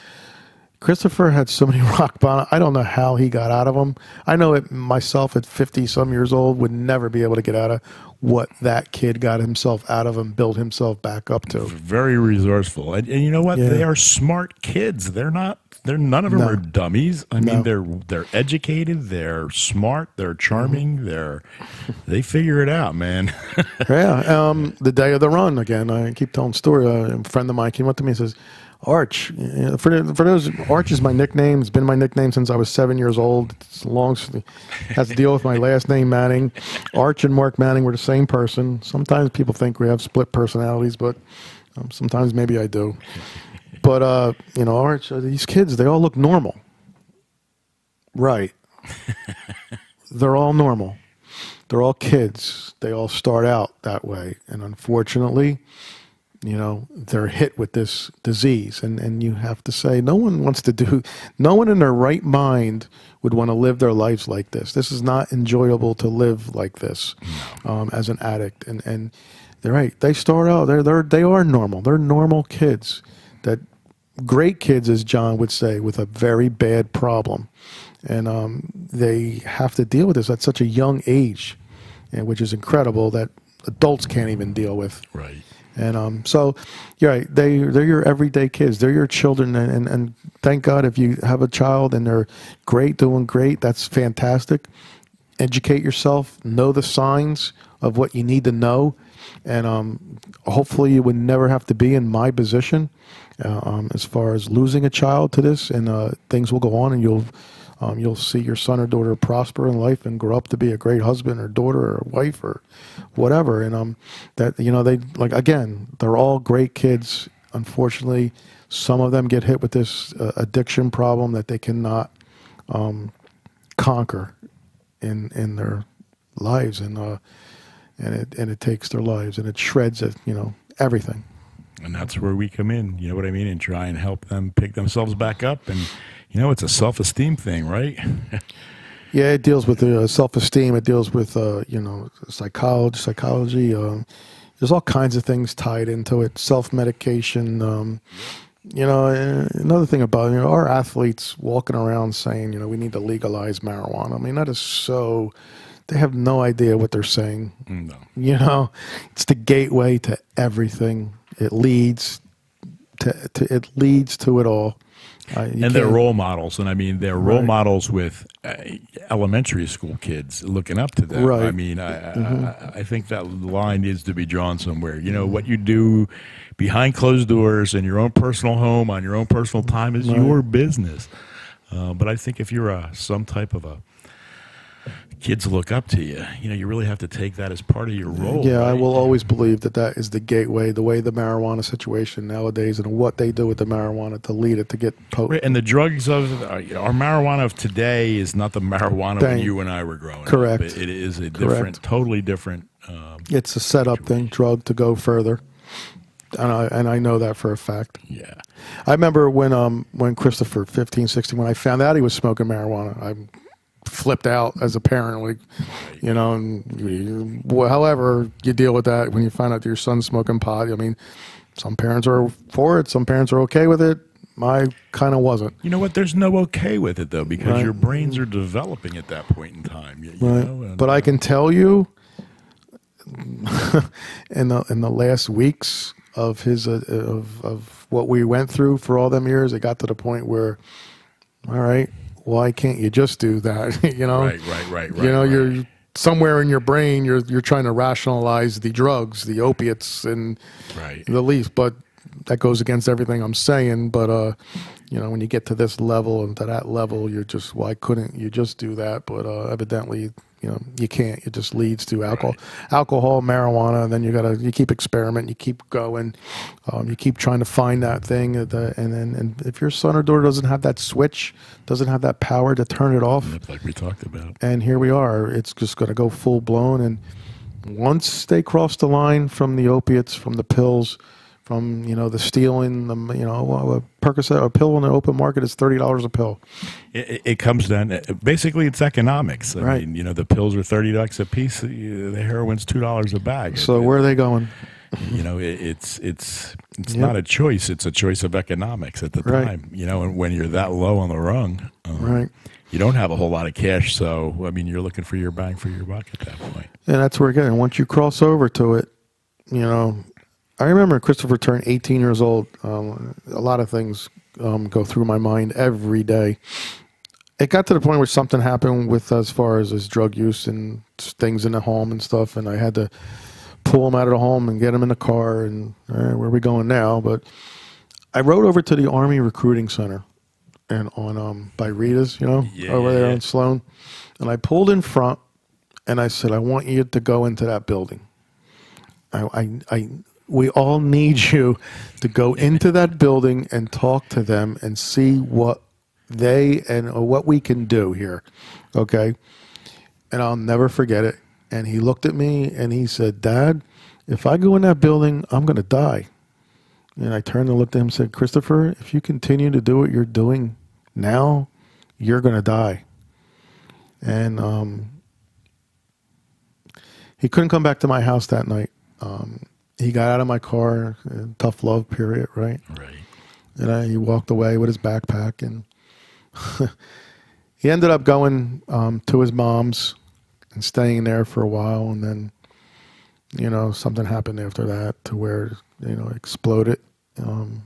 Christopher had so many rock bottom. I don't know how he got out of them. I know it myself at 50-some years old would never be able to get out of what that kid got himself out of and built himself back up to. Very resourceful, and you know what? Yeah. They are smart kids. None of them are dummies. I mean, they're educated. They're smart. They're charming. They figure it out, man. Yeah. The day of the run again. I keep telling the story. A friend of mine came up to me and says, "Arch, for those, Arch is my nickname. It's been my nickname since I was 7 years old. It's long, has to deal with my last name, Manning. Arch and Mark Manning were the same person. Sometimes people think we have split personalities, but sometimes maybe I do. But, you know, Arch, these kids, they all look normal. Right. They're all normal. They're all kids. They all start out that way. And unfortunately, you know, they're hit with this disease, and you have to say, no one in their right mind would want to live their lives like this. This is not enjoyable to live like this as an addict. And they're right. They start out, they are normal. They're normal kids, that great kids, as John would say, with a very bad problem. And they have to deal with this at such a young age, and which is incredible that adults can't even deal with. Right. And so, you're right. They're your everyday kids. They're your children, and thank God if you have a child and they're great, doing great. That's fantastic. Educate yourself. Know the signs of what you need to know, and hopefully you would never have to be in my position as far as losing a child to this. And things will go on, and you'll see your son or daughter prosper in life and grow up to be a great husband or daughter or wife or whatever. And that, you know, they, like, again, they're all great kids. Unfortunately, some of them get hit with this addiction problem that they cannot conquer in their lives, and it takes their lives, and it shreds it, you know, everything. And that's where we come in, you know what I mean, and try and help them pick themselves back up. And, you know, it's a self-esteem thing, right? Yeah, it deals with self-esteem. It deals with, you know, psychology. There's all kinds of things tied into it. Self-medication. You know, another thing about, you know, our athletes walking around saying, you know, we need to legalize marijuana. I mean, that is so, they have no idea what they're saying. No. You know, it's the gateway to everything. It leads to it all. And they're role models, and I mean, they're role models with elementary school kids looking up to them. Right. I mean, I think that line needs to be drawn somewhere. You know, what you do behind closed doors in your own personal home on your own personal time is your business. But I think if you're some type of a kids look up to you, you know, you really have to take that as part of your role. Yeah, right? I will always believe that that is the gateway, the way the marijuana situation nowadays and what they do with the marijuana to lead it to get potent. Right, and the drugs of our marijuana of today is not the marijuana when you and I were growing up. Correct. It is a different, totally different. It's a setup thing, drug to go further. And I know that for a fact. Yeah. I remember when Christopher, 15, 16, when I found out he was smoking marijuana, I flipped out as a parent, like, you know, and however you deal with that when you find out that your son's smoking pot. I mean, some parents are for it, some parents are okay with it. I kind of wasn't. You know what? There's no okay with it, though, because your brains are developing at that point in time. You know? And, but I can tell you, in the last weeks of his of what we went through for all them years, it got to the point where, all right, why can't you just do that? You know, right. You know, you're somewhere in your brain, you're trying to rationalize the drugs, the opiates, and the leaf, but that goes against everything I'm saying. But you know, when you get to this level and to that level, you're just, why couldn't you just do that? But evidently, you know, you can't. It just leads to alcohol, marijuana, and then you keep experimenting, you keep going, you keep trying to find that thing, and if your son or daughter doesn't have that switch, doesn't have that power to turn it off, like we talked about, and here we are, it's just going to go full blown. And once they cross the line from the opiates, from the pills, from, you know, the stealing, you know, a Percocet, a pill in the open market is $30 a pill. It comes down, basically it's economics. I mean, you know, the pills are $30 a piece, the heroin's $2 a bag. So where are they going? You know, it's not a choice, it's a choice of economics at the time. You know, and when you're that low on the rung, you don't have a whole lot of cash, so I mean, you're looking for your bang for your buck at that point. And that's where, again, once you cross over to it, you know, I remember Christopher turned 18 years old. A lot of things go through my mind every day. It got to the point where something happened with, as far as his drug use and things in the home and stuff, and I had to pull him out of the home and get him in the car, and where are we going now? But I rode over to the Army Recruiting Center and on by Rita's, you know, over there on Sloan, and I pulled in front, and I said, I want you to go into that building. We all need you to go into that building and talk to them and see what what we can do here, okay? And I'll never forget it. And he looked at me and he said, Dad, if I go in that building, I'm going to die. And I turned and looked at him and said, Christopher, if you continue to do what you're doing now, you're going to die. And he couldn't come back to my house that night. He got out of my car, tough love period, right? And he walked away with his backpack, and he ended up going to his mom's and staying there for a while. And then You know, something happened after that to where, you know, it exploded. And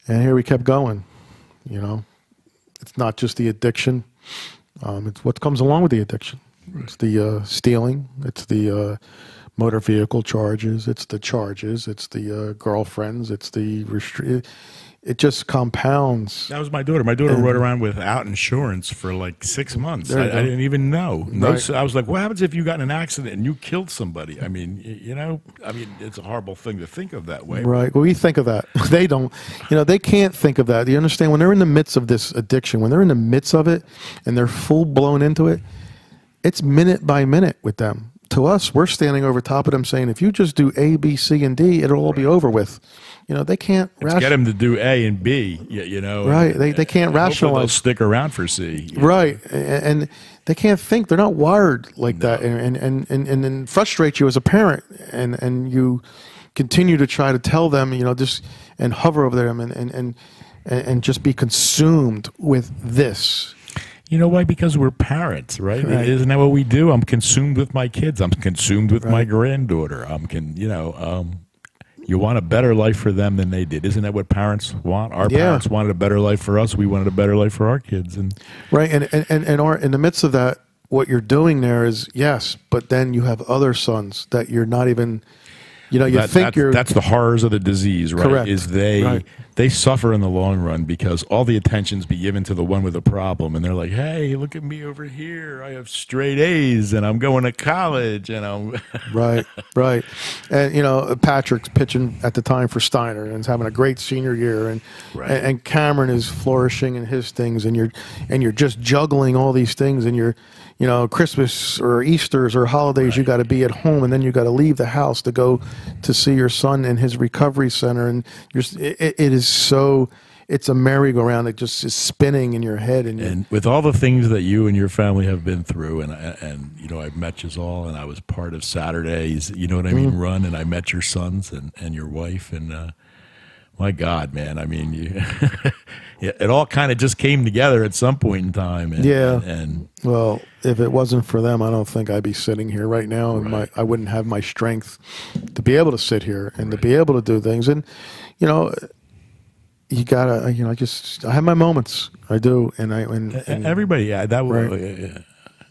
here we kept going, you know. It's not just the addiction. It's what comes along with the addiction. Right. It's the stealing. It's the motor vehicle charges. It's the charges. It's the girlfriends. It's the it just compounds. That was my daughter. My daughter rode around without insurance for like 6 months. I didn't even know. Right. I was like, what happens if you got in an accident and you killed somebody? I mean, you know, it's a horrible thing to think of that way. Right. Well, we think of that. They don't. You know, they can't think of that. You understand? When they're in the midst of this addiction, when they're in the midst of it and they're full blown into it, it's minute by minute with them. To us, we're standing over top of them saying, if you just do A, B, C, and D, it'll all be over with. You know, they can't get them to do A and B, you know. Right. They can't rationalize. They'll stick around for C. Right. And they can't think. They're not wired like that. And then frustrate you as a parent. And you continue to try to tell them, you know, just and hover over them and just be consumed with this. You know why? Because we're parents, right? Isn't that what we do? I'm consumed with my kids. I'm consumed with my granddaughter. You want a better life for them than they did. Isn't that what parents want? Our parents wanted a better life for us. We wanted a better life for our kids. And right. And in the midst of that, what you're doing there is, yes, but then you have other sons that you're not even, you know, that's the horrors of the disease, right? Correct. Is they suffer in the long run because all the attention's be given to the one with the problem, and they're like, "Hey, look at me over here! I have straight A's, and I'm going to college, and I'm right." And you know, Patrick's pitching at the time for Steiner and is having a great senior year, and Cameron is flourishing in his things, and you're just juggling all these things, and you're. You know, Christmas or Easter's or holidays, you got to be at home, and then you got to leave the house to go to see your son in his recovery center, and it is so. It's a merry-go-round that just is spinning in your head, and with all the things that you and your family have been through, and you know, I've met you all, and I was part of Saturday's, you know what I mean, run, and I met your sons and your wife, and my God, man, I mean, it all kind of just came together at some point in time. And well, if it wasn't for them, I don't think I'd be sitting here right now, and I wouldn't have my strength to be able to sit here and to be able to do things. And you know, you gotta, you know, I have my moments. I do, and everybody, that would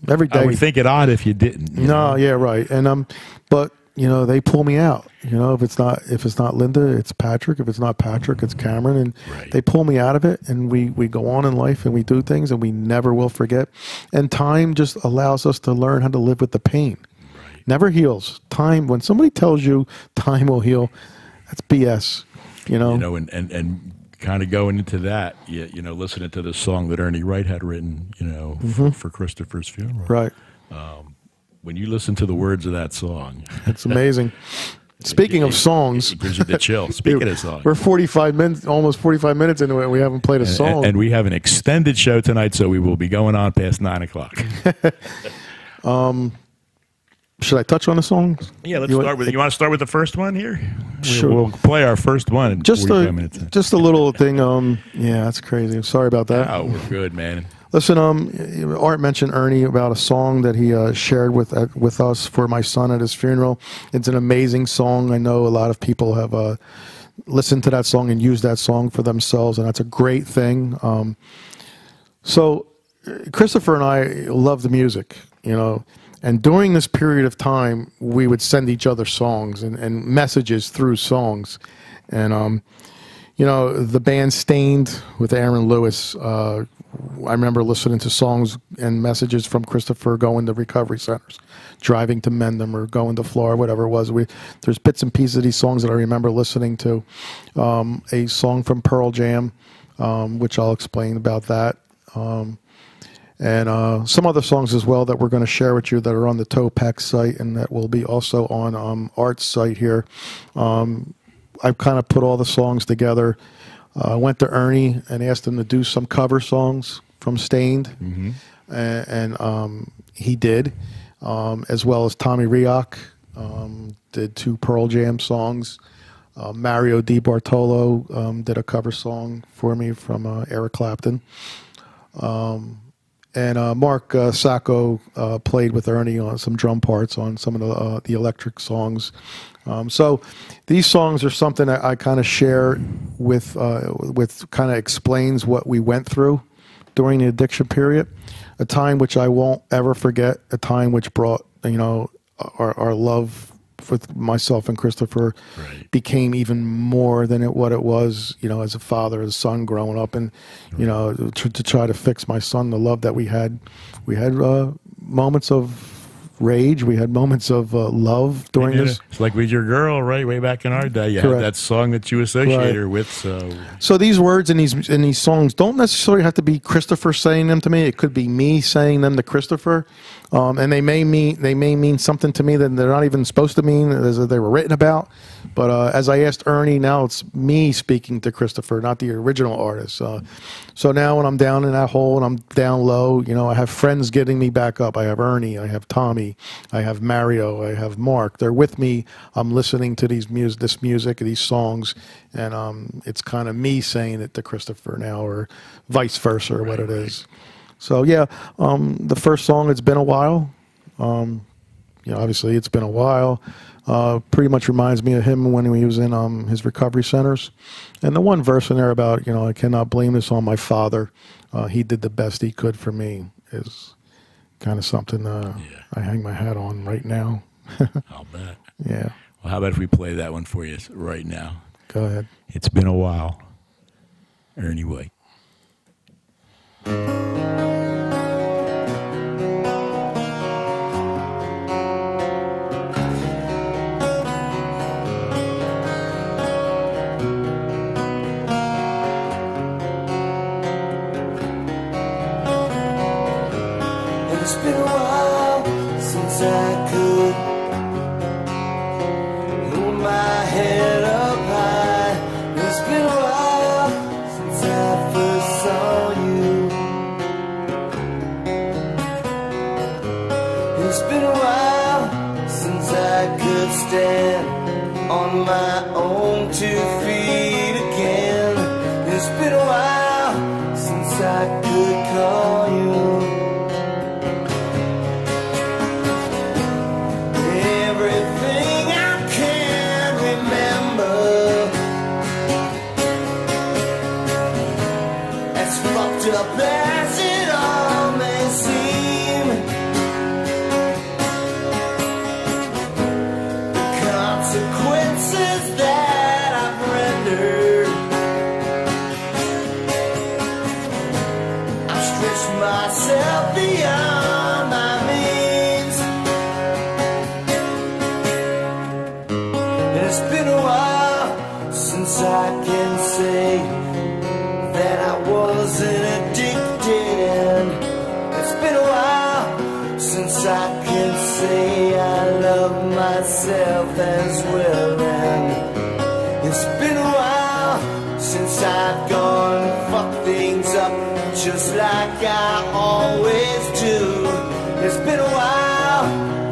every day. I would think it odd if you didn't. No, yeah, right, and but. You know, they pull me out. You know, if it's not Linda, it's Patrick. If it's not Patrick, it's Cameron, and they pull me out of it. And we go on in life, and we do things, and we never will forget. And time just allows us to learn how to live with the pain. Right. Never heals. Time. When somebody tells you time will heal, that's BS. You know. You know, and kind of going into that, you know, listening to the song that Ernie White had written, you know, for Christopher's funeral. Right. When you listen to the words of that song, it's amazing. Speaking of songs, it gives you the chill. Speaking of songs, we're 45 minutes, almost 45 minutes into it. We haven't played a song, and we have an extended show tonight, so we will be going on past 9 o'clock. Should I touch on the songs? Yeah, let's start with. You want to start with the first one here? Sure. We'll play our first one in 45 minutes. Just a little thing. Yeah, that's crazy. I'm sorry about that. Oh, we're good, man. Listen, Art mentioned Ernie about a song that he shared with us for my son at his funeral. It's an amazing song. I know a lot of people have listened to that song and used that song for themselves, and that's a great thing. So Christopher and I love the music, you know, and during this period of time, we would send each other songs and messages through songs. And, you know, the band Stained with Aaron Lewis, I remember listening to songs and messages from Christopher going to recovery centers, driving to mend them or going to Florida, whatever it was. There's bits and pieces of these songs that I remember listening to. A song from Pearl Jam, which I'll explain about that. And some other songs as well that we're going to share with you that are on the Topec site and that will be also on Art's site here. I've kind of put all the songs together. I went to Ernie and asked him to do some cover songs from Stained, and he did, as well as Tommy Reock did 2 Pearl Jam songs. Mario DiBartolo did a cover song for me from Eric Clapton. And Mark Sacco played with Ernie on some drum parts on some of the electric songs. So these songs are something that I kind of share with kind of explains what we went through during the addiction period, a time which I won't ever forget, a time which brought, you know, our love with myself and Christopher became even more than what it was, you know, as a father, as a son growing up, and, you know, to try to fix my son, the love that we had moments of rage. We had moments of love during this. It's like with your girl, right? Way back in our day, you had that song that you associate her with. So these words in these songs don't necessarily have to be Christopher saying them to me. It could be me saying them to Christopher, and they may mean something to me that they're not even supposed to mean, as they were written about. But as I asked Ernie, now it's me speaking to Christopher, not the original artist. So now when I'm down in that hole and I'm down low, you know, I have friends getting me back up. I have Ernie, I have Tommy, I have Mario, I have Mark. They're with me. I'm listening to this music, these songs, and it's kind of me saying it to Christopher now, or vice versa, or what it is. So yeah, the first song, It's Been a While. You know, obviously it's been a while. Pretty much reminds me of him when he was in his recovery centers. And the one verse in there about, you know, I cannot blame this on my father. He did the best he could for me, is kind of something I hang my hat on right now. I'll bet. Yeah. Well, how about if we play that one for you right now? Go ahead. It's Been a While, Ernie White. It's been a while since I could hold my head up high. It's been a while since I first saw you. It's been a while since I could stand on my own 2 feet again. It's been a while since I could call you. Up as it all may seem, the consequences that I've rendered, I've stretched myself beyond my means, and it's been a while since I can say that I wasn't addicted. It's been a while since I can say I love myself as well. And it's been a while since I've gone and fucked things up just like I always do. It's been a while,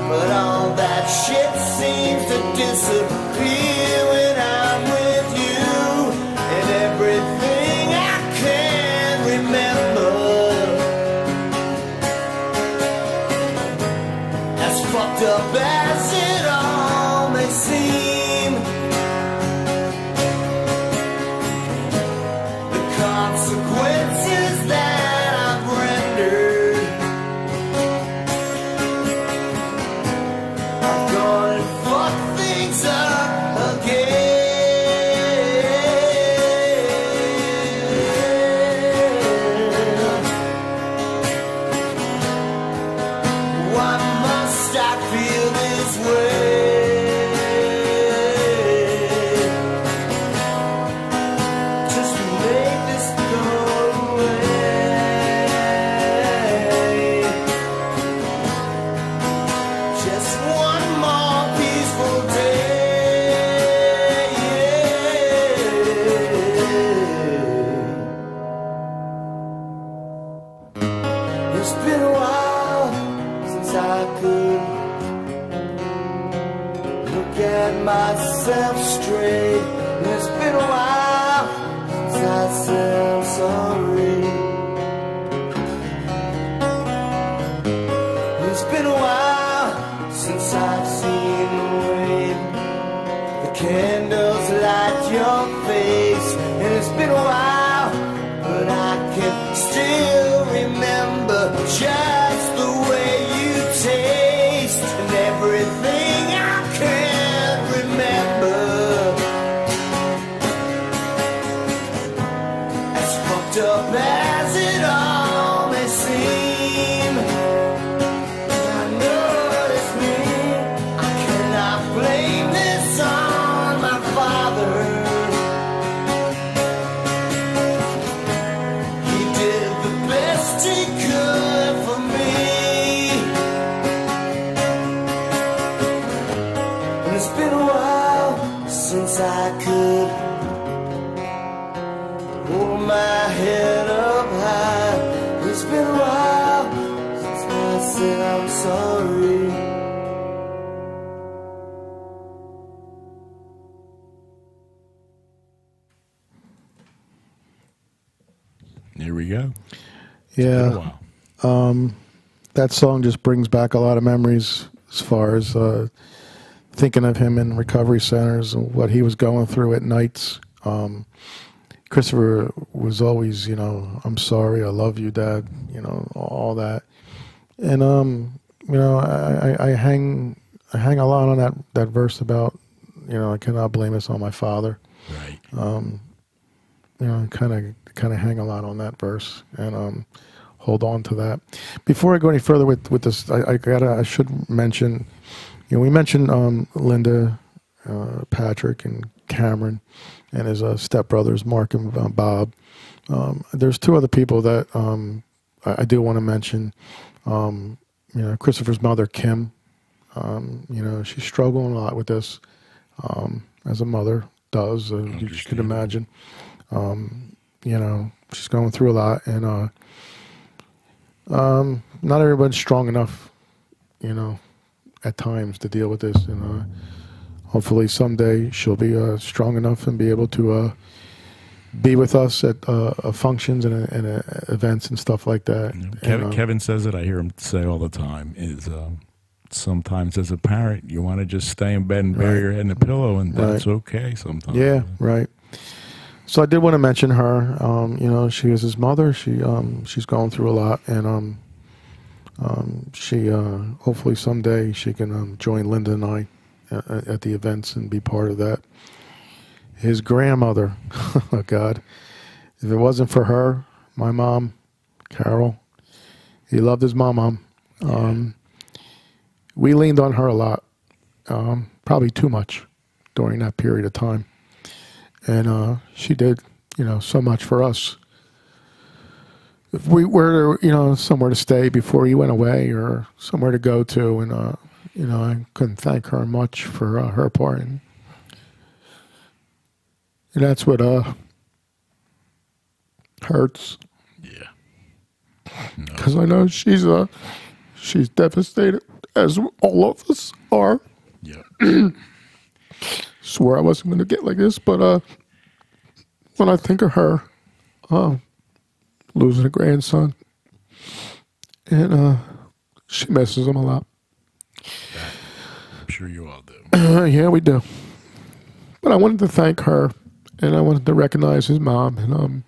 but all that shit seems to disappear when I'm with you, and everything fucked up as it all may seem, the consequences that I've rendered, I've gone and fucked things up again. Why must I feel this way? Just to make this go away. Just one more peaceful day. It's been a while since I could look at myself straight. It's been a while since I said I'm sorry. It's been a while since I could hold my head up high. It's been a while since I said I'm sorry. Here we go. Yeah. That song just brings back a lot of memories as far as thinking of him in recovery centers and what he was going through at nights. Christopher was always, you know, I'm sorry, I love you, Dad, you know, all that. And, you know, I hang a lot on that verse about, you know, I cannot blame this on my father. Right. You know, kind of hang a lot on that verse and hold on to that. Before I go any further with this, I should mention, you know, we mentioned Linda, Patrick, and Cameron, and his stepbrothers Mark and Bob. There's two other people that I do want to mention. You know, Christopher's mother, Kim. You know, she's struggling a lot with this, as a mother does. You could imagine. You know, she's going through a lot, and not everybody's strong enough, you know, at times to deal with this. And hopefully someday she'll be strong enough and be able to be with us at functions and events and stuff like that. Kevin says it, I hear him say all the time, is sometimes as a parent, you want to just stay in bed and bury your head in a pillow, and that's okay sometimes. Yeah, right. So I did want to mention her. You know, she is his mother. She's going through a lot, and she hopefully someday she can join Linda and I at the events and be part of that. His grandmother, oh God, if it wasn't for her, my mom, Carol, he loved his mom. We leaned on her a lot, probably too much during that period of time. And she did, you know, so much for us. If we were, you know, somewhere to stay before he went away or somewhere to go to, and, you know, I couldn't thank her much for her part. And that's what hurts. Yeah. Because I know she's devastated, as all of us are. Yeah. Swore I wasn't going to get like this, but when I think of her, losing a grandson, and she misses him a lot. I'm sure you all do. Yeah, we do. But I wanted to thank her, and I wanted to recognize his mom, and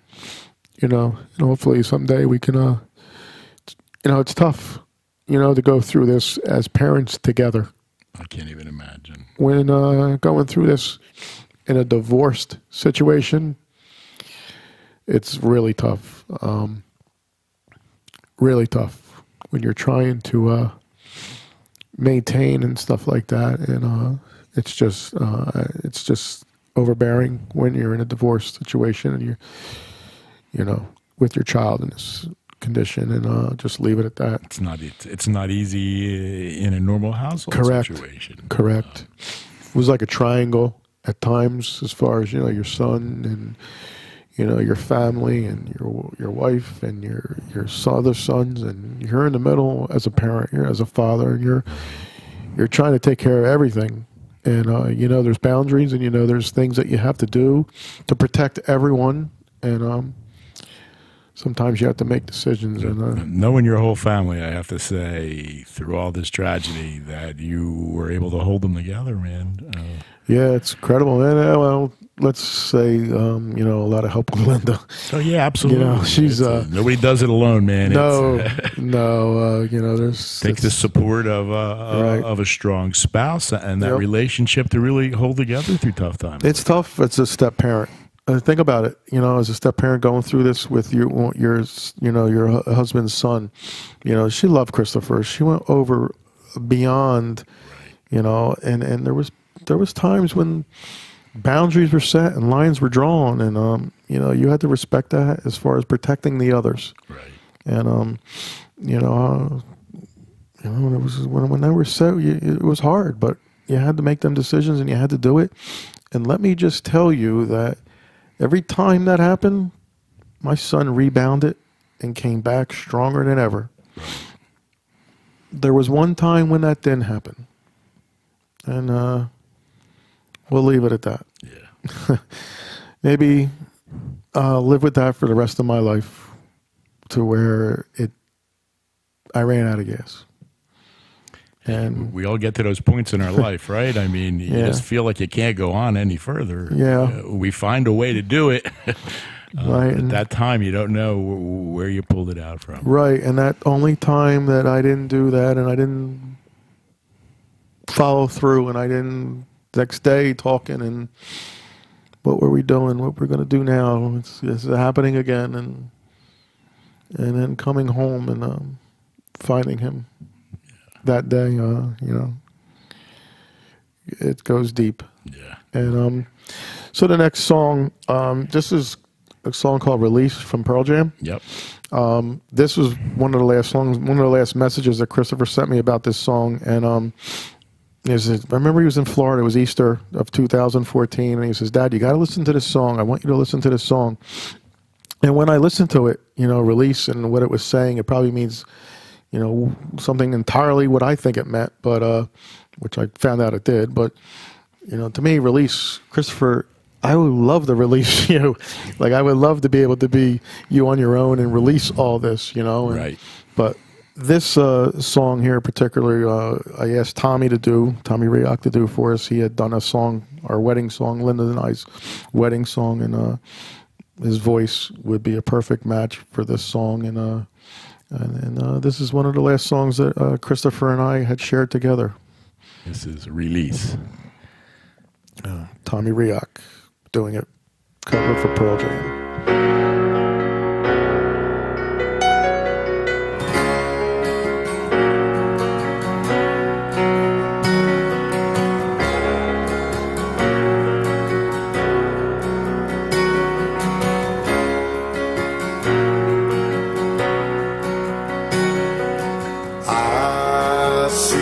you know, and hopefully someday we can, you know, it's tough, you know, to go through this as parents together. I can't even imagine. When going through this in a divorced situation, it's really tough. Really tough when you're trying to maintain and stuff like that, and it's just overbearing when you're in a divorce situation and you know, with your child in this condition, and just leave it at that. It's not easy in a normal household situation. Correct. It was like a triangle at times, as far as, you know, your son and, you know, your family and your wife and your other sons, and you're in the middle as a parent, you're as a father, and you're trying to take care of everything. And you know, there's boundaries, and you know, there's things that you have to do to protect everyone, and sometimes you have to make decisions. And knowing your whole family, I have to say, through all this tragedy, that you were able to hold them together, man. Yeah, it's incredible, man. Well, let's say, you know, a lot of help with Linda. Oh yeah, absolutely. You know, she's nobody does it alone, man. No, no. You know, takes the support of a strong spouse and that relationship to really hold together through tough times. It's tough. It's a step parent. Think about it. You know, as a step parent going through this with your husband's son. You know, she loved Christopher. She went over beyond. You know, and there was times when boundaries were set and lines were drawn, and you know, you had to respect that as far as protecting the others. Right. And when it was when they were set, it was hard, but you had to make them decisions and you had to do it. And let me just tell you that every time that happened, my son rebounded and came back stronger than ever. There was one time when that didn't happen. And we'll leave it at that. Yeah. Maybe live with that for the rest of my life, to where I ran out of gas. And we all get to those points in our life, right? I mean, you just feel like you can't go on any further. Yeah. We find a way to do it. Right. At that time, you don't know where you pulled it out from. Right. And that only time that I didn't do that, and I didn't follow through, and I didn't next day talking, and what were we doing? What we're going to do now? It's happening again. And then coming home and finding him that day, you know, it goes deep. Yeah. And so the next song, this is a song called "Release" from Pearl Jam. Yep. This was one of the last songs, one of the last messages that Christopher sent me about this song. And I remember he was in Florida. It was Easter of 2014, and he says, "Dad, you got to listen to this song. I want you to listen to this song." And when I listened to it, you know, "release" and what it was saying, it probably means, you know, something entirely what I think it meant, but which I found out it did. But, you know, to me, release, Christopher, I would love to release you. Like, I would love to be able to be you on your own and release all this, you know. And, Right. But this song here particularly, I asked Tommy Reock to do for us. He had done a song, our wedding song, Linda and I's wedding song, and his voice would be a perfect match for this song. And this is one of the last songs that Christopher and I had shared together. This is "Release." Tommy Reock doing it, cover for Pearl Jam. I see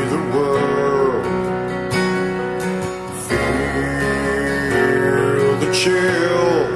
the world, feel the chill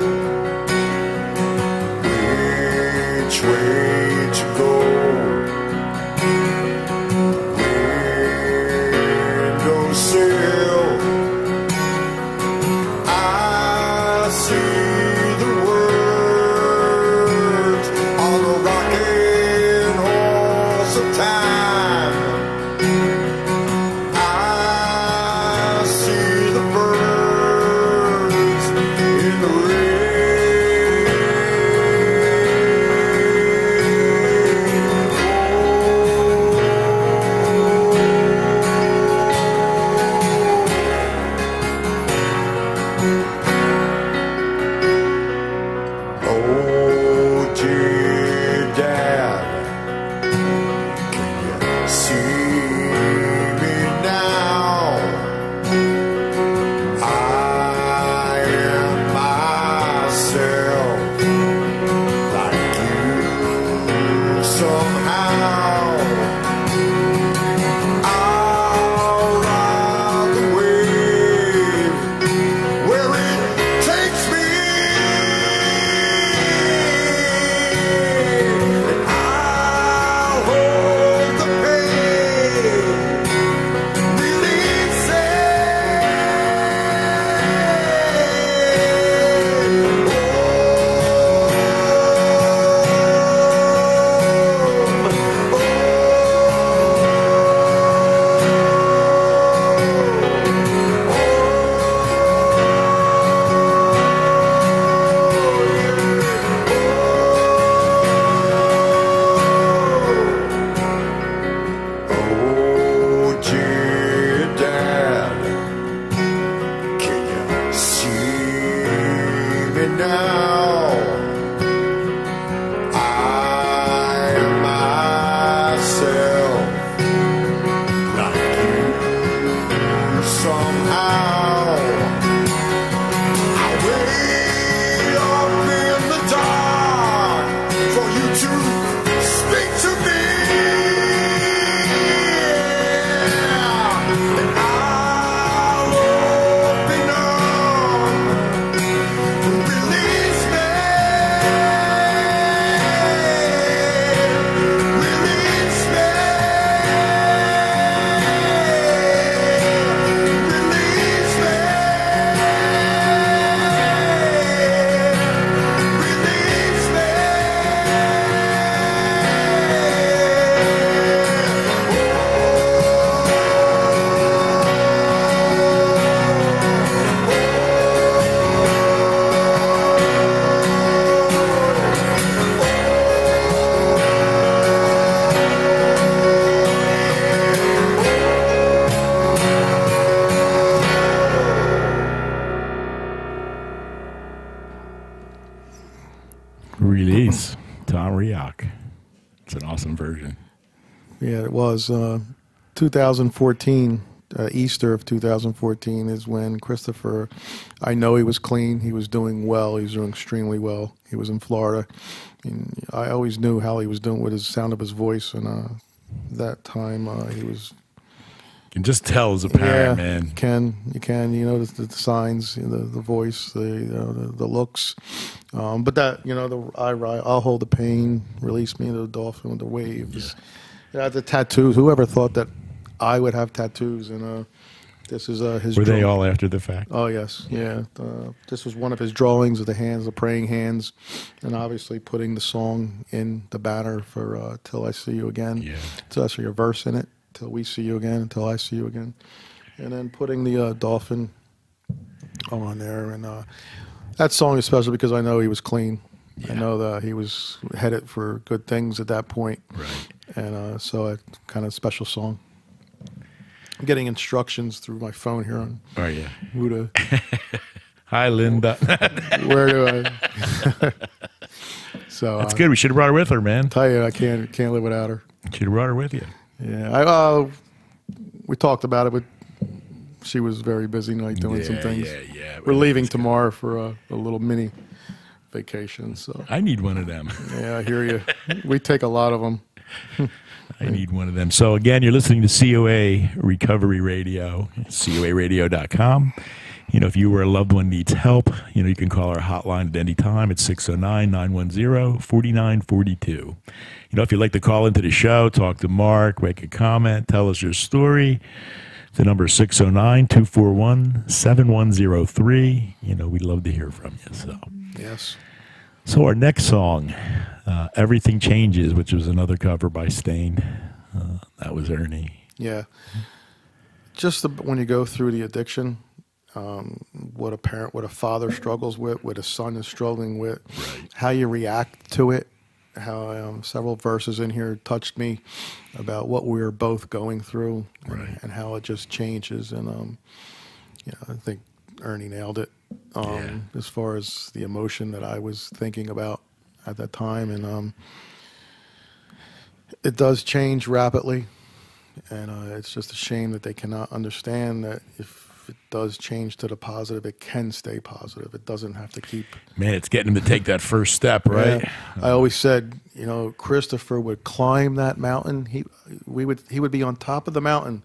awesome version. Yeah, it was 2014. Easter of 2014 is when Christopher, I know he was clean. He was doing well. He was doing extremely well. He was in Florida. And I always knew how he was doing with his sound of his voice. And that time he was. You can just tell as a parent, man. You can. You know the signs, the voice, the looks. But that, I'll hold the pain, release me into the dolphin with the waves. Yeah, the tattoos. Whoever thought that I would have tattoos, and this is his. Were they all after the fact? Oh yes, yeah. This was one of his drawings of the hands, the praying hands, and obviously putting the song in the banner for "Till I See You Again." Yeah. So that's your verse in it. Till we see you again, until I see you again, and then putting the dolphin on there, and that song is special because I know he was clean. Yeah. I know that he was headed for good things at that point, right? And so a kind of special song. I'm getting instructions through my phone here on who to. Hi, Linda. Where do I? So that's good. We should have brought her with her, man. Tell you, I can't live without her. Should have brought her with you. Yeah, we talked about it, but she was very busy tonight doing some things. Yeah. We're leaving tomorrow for a little mini vacation. So I need one of them. Yeah, I hear you. We take a lot of them. I need one of them. So again, you're listening to COA Recovery Radio, COARadio.com. If you or a loved one needs help, you can call our hotline at any time at 609-910-4942. If you'd like to call into the show, talk to Mark, make a comment, tell us your story, the number is 609-241-7103. We'd love to hear from you. So yes. So our next song, Everything Changes, which was another cover by Stain. That was Ernie. Yeah. Just when you go through the addiction, what a father struggles with, what a son is struggling with, right. How you react to it, how several verses in here touched me about what we were both going through, right. and how it just changes. And I think Ernie nailed it as far as the emotion that I was thinking about at that time. And it does change rapidly, and it's just a shame that they cannot understand that if it does change to the positive, it can stay positive. It doesn't have to keep. Man, it's getting him to take that first step, right? Yeah. I always said, Christopher would climb that mountain. He would be on top of the mountain,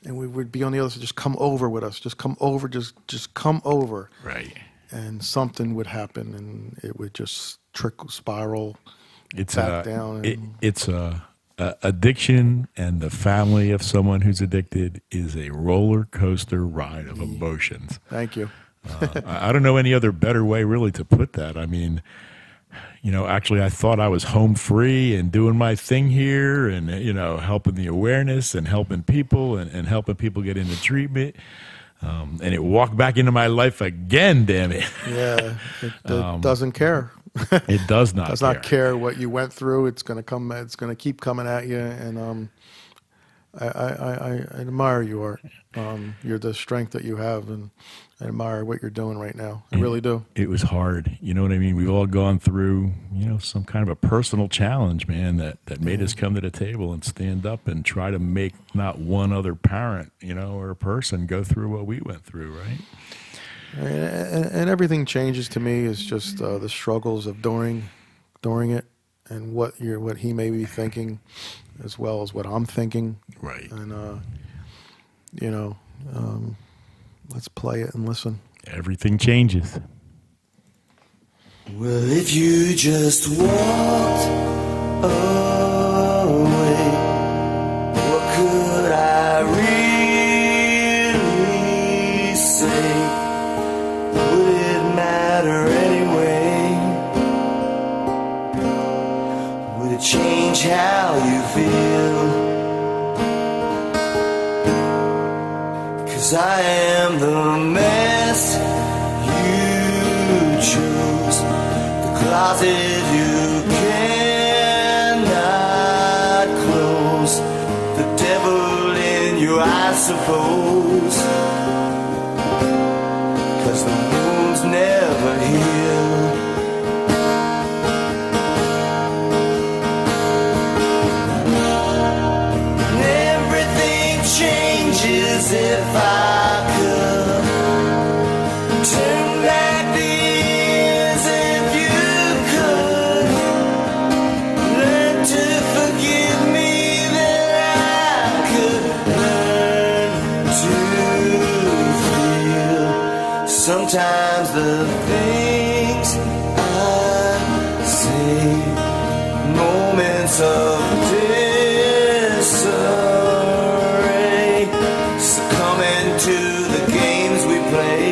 and we would be on the other side. Just come over with us. Just come over. Just come over. Right. And something would happen, and it would just spiral back down. It's addiction, and the family of someone who's addicted is a roller coaster ride of emotions. Thank you. I don't know any other better way really to put that. I mean, actually I thought I was home free and doing my thing here and, helping the awareness and helping people and helping people get into treatment. And it walked back into my life again, damn it. Yeah, it doesn't care. It does not. Does not care what you went through. It's going to come. It's going to keep coming at you. And I admire you, Art. You're the strength that you have, and I admire what you're doing right now. I really do. It was hard. You know what I mean? We've all gone through, some kind of a personal challenge, man, that made us come to the table and stand up and try to make not one other parent, or a person go through what we went through, right? And everything changes to me is just the struggles of during it, and what he may be thinking, as well as what I'm thinking. Right. And let's play it and listen. Everything changes. Well, if you just walked away, what could I really say? Would it matter anyway? Would it change how you feel? 'Cause I am the mess you choose, the closet you cannot close, the devil in you, I suppose. 'Cause the wounds never heal. if I could turn back the years, if you could learn to forgive me, then I could learn to feel. Sometimes the things I say, moments of disarray, succumbing to the games we play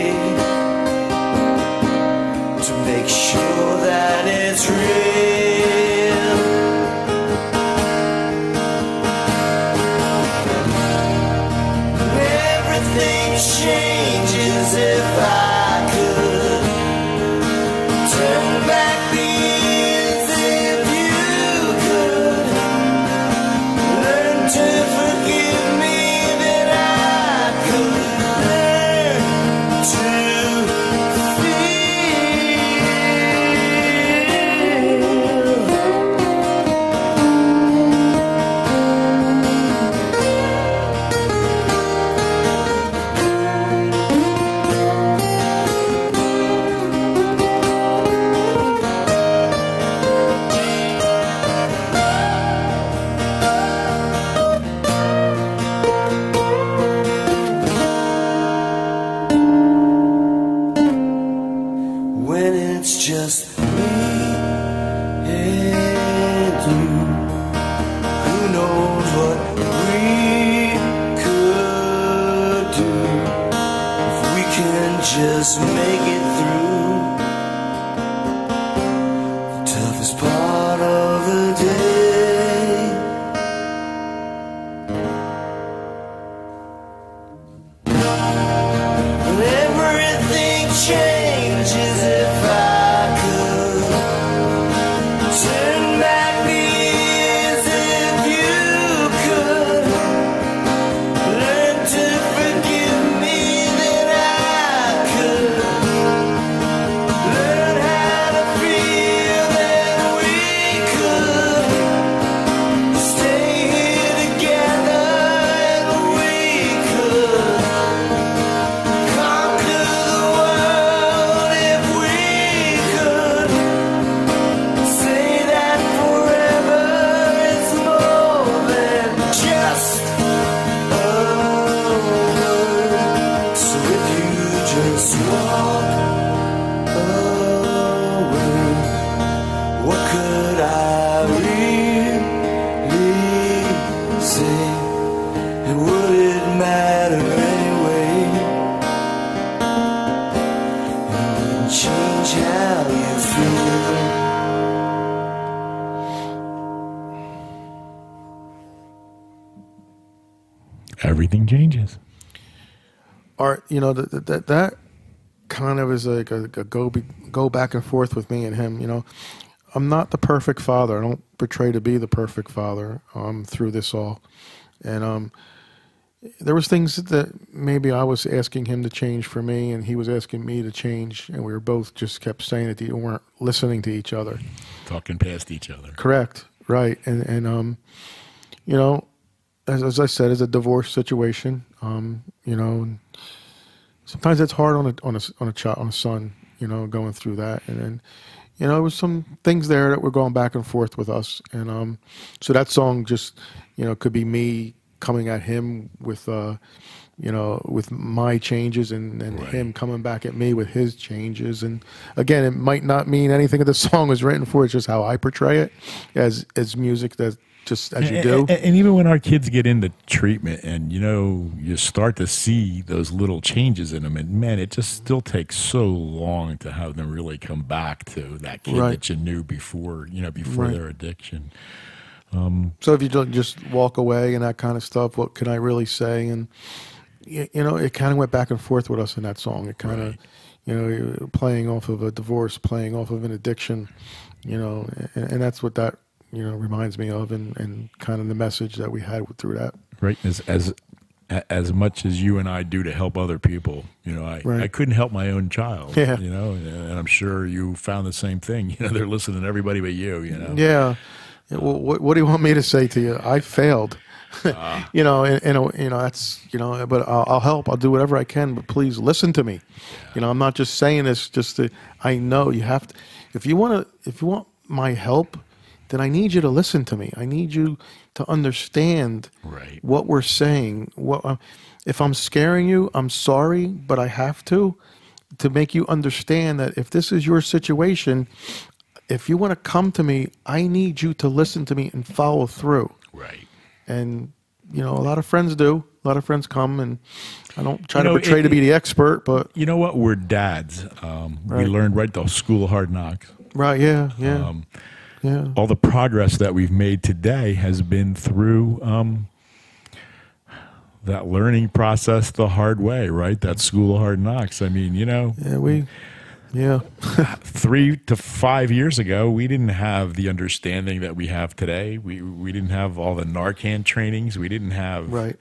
to make sure that it's real. Everything changes if I could turn back the years, if you could learn to forgive me, then I could learn to feel. When it's just me and you, who knows what we could do if we can just make it through the toughest part of the day. And everything changes if I could turn back the years, if you could learn to forgive me, then I could learn how to feel, then we could stay here together, and we could conquer the world if we could say that forever is more than just a word. So if you just walk away, what could I really say? And would it matter anyway? It wouldn't change how you feel. Everything changes. Art, you know, that kind of is like a go back and forth with me and him. You know, I'm not the perfect father. I don't portray to be the perfect father through this all. And there was things that maybe I was asking him to change for me, and he was asking me to change, and we were both just kept saying that we weren't listening to each other. Talking past each other. Correct. Right. And you know, as I said, it's a divorce situation. You know, and sometimes it's hard on a son, you know, going through that. And then, you know, there was some things there that were going back and forth with us. And so that song just, you know, could be me coming at him with, you know, with my changes, and Right. him coming back at me with his changes. And again, it might not mean anything that the song was written for. It's just how I portray it as music, that just as you do. And even when our kids get into treatment and, you know, you start to see those little changes in them, and man, it just still takes so long to have them really come back to that kid Right. that you knew before, you know, before Right. their addiction. So if you don't just walk away and that kind of stuff, what can I really say? And you know, it kind of went back and forth with us in that song. It kind of, Right. you know, playing off of a divorce, playing off of an addiction, you know, and that's what that, you know, reminds me of, and kind of the message that we had through that. Right. As much as you and I do to help other people, you know, I Right. couldn't help my own child, Yeah. you know, and I'm sure you found the same thing. You know, they're listening to everybody but you, you know. Yeah. Well, what do you want me to say to you? I failed. that's, but I'll help. I'll do whatever I can, but please listen to me. I'm not just saying this just to, I know you have to, if you want my help, then I need you to listen to me. I need you to understand what we're saying. If I'm scaring you, I'm sorry, but I have to make you understand that if this is your situation, if you want to come to me, I need you to listen to me and follow through. Right. And, a lot of friends do. A lot of friends come, and I don't try to portray to be the expert, but... You know what? We're dads. We learned the School of Hard Knocks. Right, yeah. All the progress that we've made today has been through that learning process the hard way, right? That School of Hard Knocks. I mean, Yeah. 3 to 5 years ago, we didn't have the understanding that we have today. We didn't have all the Narcan trainings. We didn't have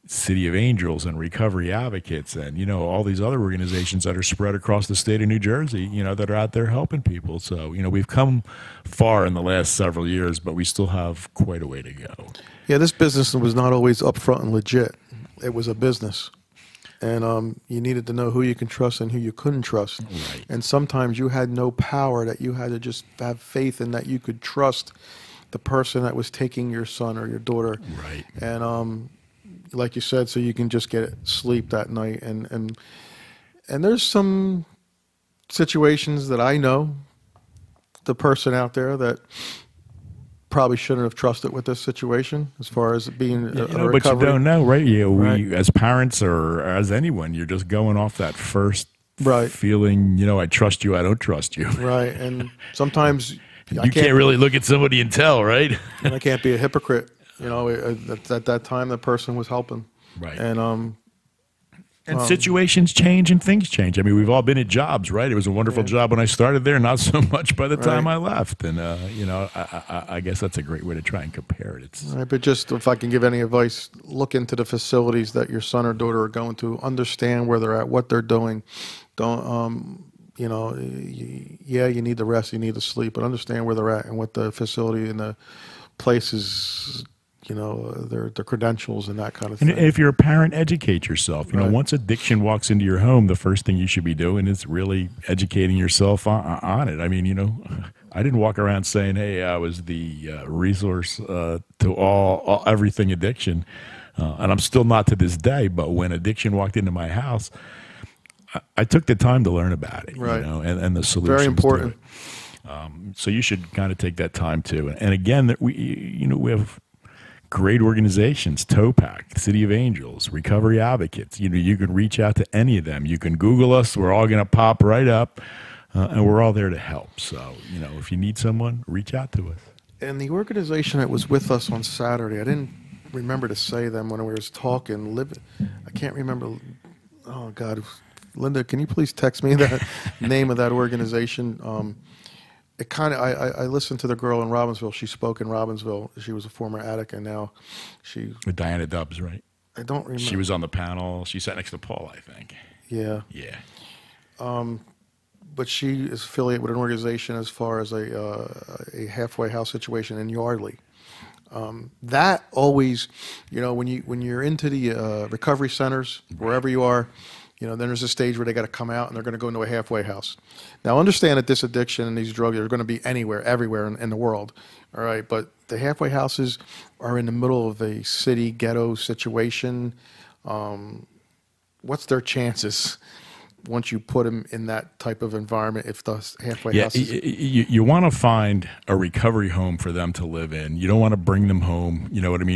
City of Angels and Recovery Advocates and, all these other organizations that are spread across the state of New Jersey, that are out there helping people. So, we've come far in the last several years, but we still have quite a way to go. Yeah, this business was not always upfront and legit. It was a business. And you needed to know who you can trust and who you couldn't trust. Right. And sometimes you had no power, that you had to just have faith in that you could trust the person that was taking your son or your daughter. Right. And like you said, so you can just get sleep that night. And there's some situations that I know the person out there that probably shouldn't have trusted with this situation as far as being a recovery. But you don't know, right? We as parents or as anyone, you're just going off that first feeling, I trust you, I don't trust you. Right. And sometimes you can't really look at somebody and tell, right? And I can't be a hypocrite. At that time, the person was helping. Right. And situations change and things change. I mean, we've all been at jobs, right? It was a wonderful job when I started there, not so much by the time I left. And, I guess that's a great way to try and compare it. Right, but just if I can give any advice, look into the facilities that your son or daughter are going to, understand where they're at, what they're doing. Don't, you need the rest, you need the sleep, but understand where they're at and what the facility and the places, their credentials and that kind of thing. And if you're a parent, educate yourself. Once addiction walks into your home, the first thing you should be doing is really educating yourself on it. I mean, I didn't walk around saying, "Hey, I was the resource to everything addiction," and I'm still not to this day. But when addiction walked into my house, I took the time to learn about it, and the solutions. Very important. So you should kind of take that time too. And again, we have great organizations, TOPAC, City of Angels, Recovery Advocates. You can reach out to any of them. You can Google us. We're all going to pop right up, and we're all there to help. So, if you need someone, reach out to us. And the organization that was with us on Saturday, I didn't remember to say them when we were talking. I can't remember. Oh, God. Linda, can you please text me that name of that organization? It kind of, I listened to the girl in Robbinsville. She spoke in Robbinsville. She was a former addict, and now with Diana Dubbs, right? I don't remember. She was on the panel. She sat next to Paul, I think. Yeah. Yeah. But she is affiliated with an organization as far as a halfway house situation in Yardley. That always, when you're into the recovery centers, wherever you are, then there's a stage where they got to come out and they're going to go into a halfway house. Now, understand that this addiction and these drugs are going to be everywhere in the world, all right? But the halfway houses are in the middle of a city ghetto situation. What's their chances once you put them in that type of environment if the halfway houses... You want to find a recovery home for them to live in. You don't want to bring them home,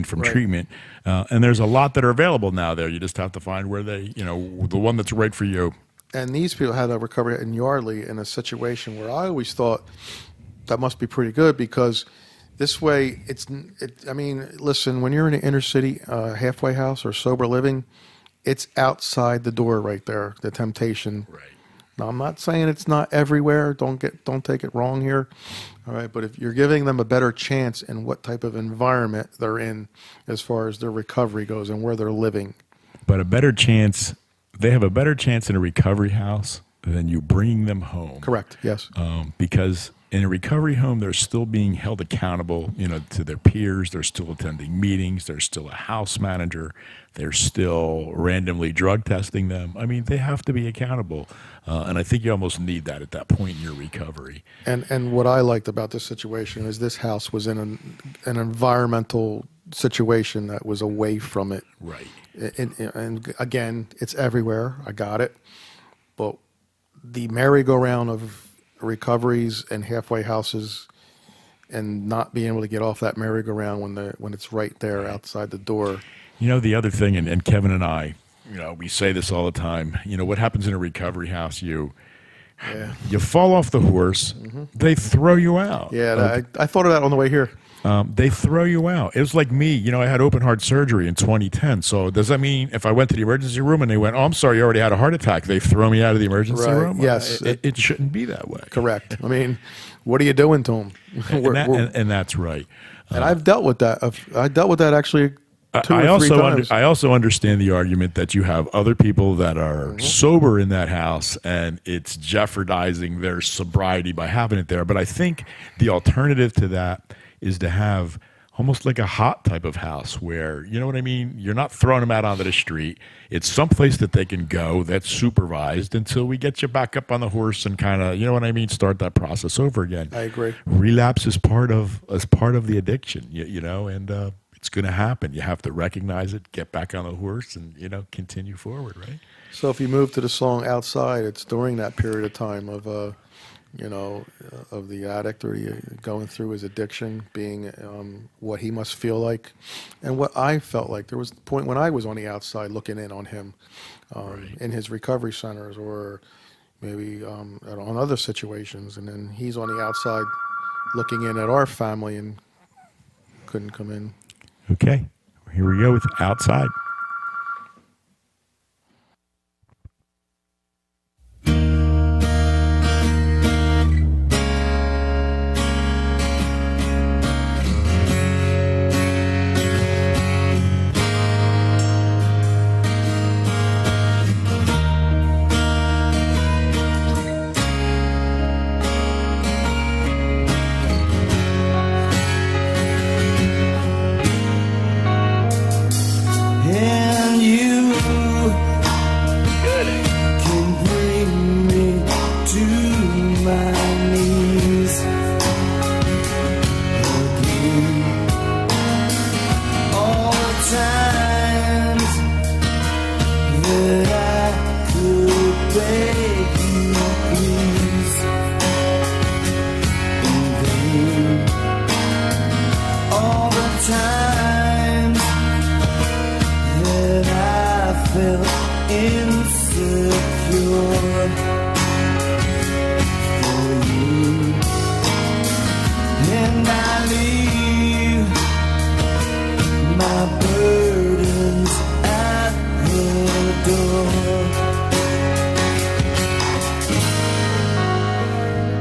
from treatment. And there's a lot that are available now there. You just have to find where they, the one that's right for you. And these people had a recovery in Yardley in a situation where I always thought that must be pretty good because this way listen, when you're in an inner city halfway house or sober living, it's outside the door right there, the temptation. Right. Now, I'm not saying it's not everywhere. Don't take it wrong here. All right, but if you're giving them a better chance in what type of environment they're in as far as their recovery goes and where they're living. But they have a better chance in a recovery house than you bringing them home. Correct, yes. Because in a recovery home, they're still being held accountable, to their peers. They're still attending meetings. There's still a house manager. They're still randomly drug testing them. I mean, they have to be accountable. And I think you almost need that at that point in your recovery. And what I liked about this situation is this house was in an environmental situation that was away from it. Right. And again, it's everywhere. I got it. But the merry-go-round of recoveries and halfway houses and not being able to get off that merry-go-round when it's right there outside the door. The other thing, and Kevin and I, we say this all the time, what happens in a recovery house, you fall off the horse, they throw you out. Yeah, I thought of that on the way here. They throw you out. It was like me, I had open heart surgery in 2010. So does that mean if I went to the emergency room and they went, "Oh, I'm sorry, you already had a heart attack," they throw me out of the emergency room? Yes. It shouldn't be that way. Correct. I mean, what are you doing to them? And that's right. And I've dealt with that. I dealt with that actually two or three times. I also understand the argument that you have other people that are sober in that house and it's jeopardizing their sobriety by having it there. But I think the alternative to that is to have almost like a hot type of house where, you know what I mean? You're not throwing them out onto the street. It's someplace that they can go that's supervised until we get you back up on the horse and kind of, you know what I mean, start that process over again. I agree. Relapse is part of the addiction, and it's going to happen. You have to recognize it, get back on the horse, and, continue forward, right? So if you move to the song Outside, it's during that period of time of of the addict or going through his addiction, being what he must feel like, and what I felt like. There was a point when I was on the outside looking in on him, in his recovery centers or maybe on other situations, and then he's on the outside looking in at our family and couldn't come in. Okay, here we go with Outside.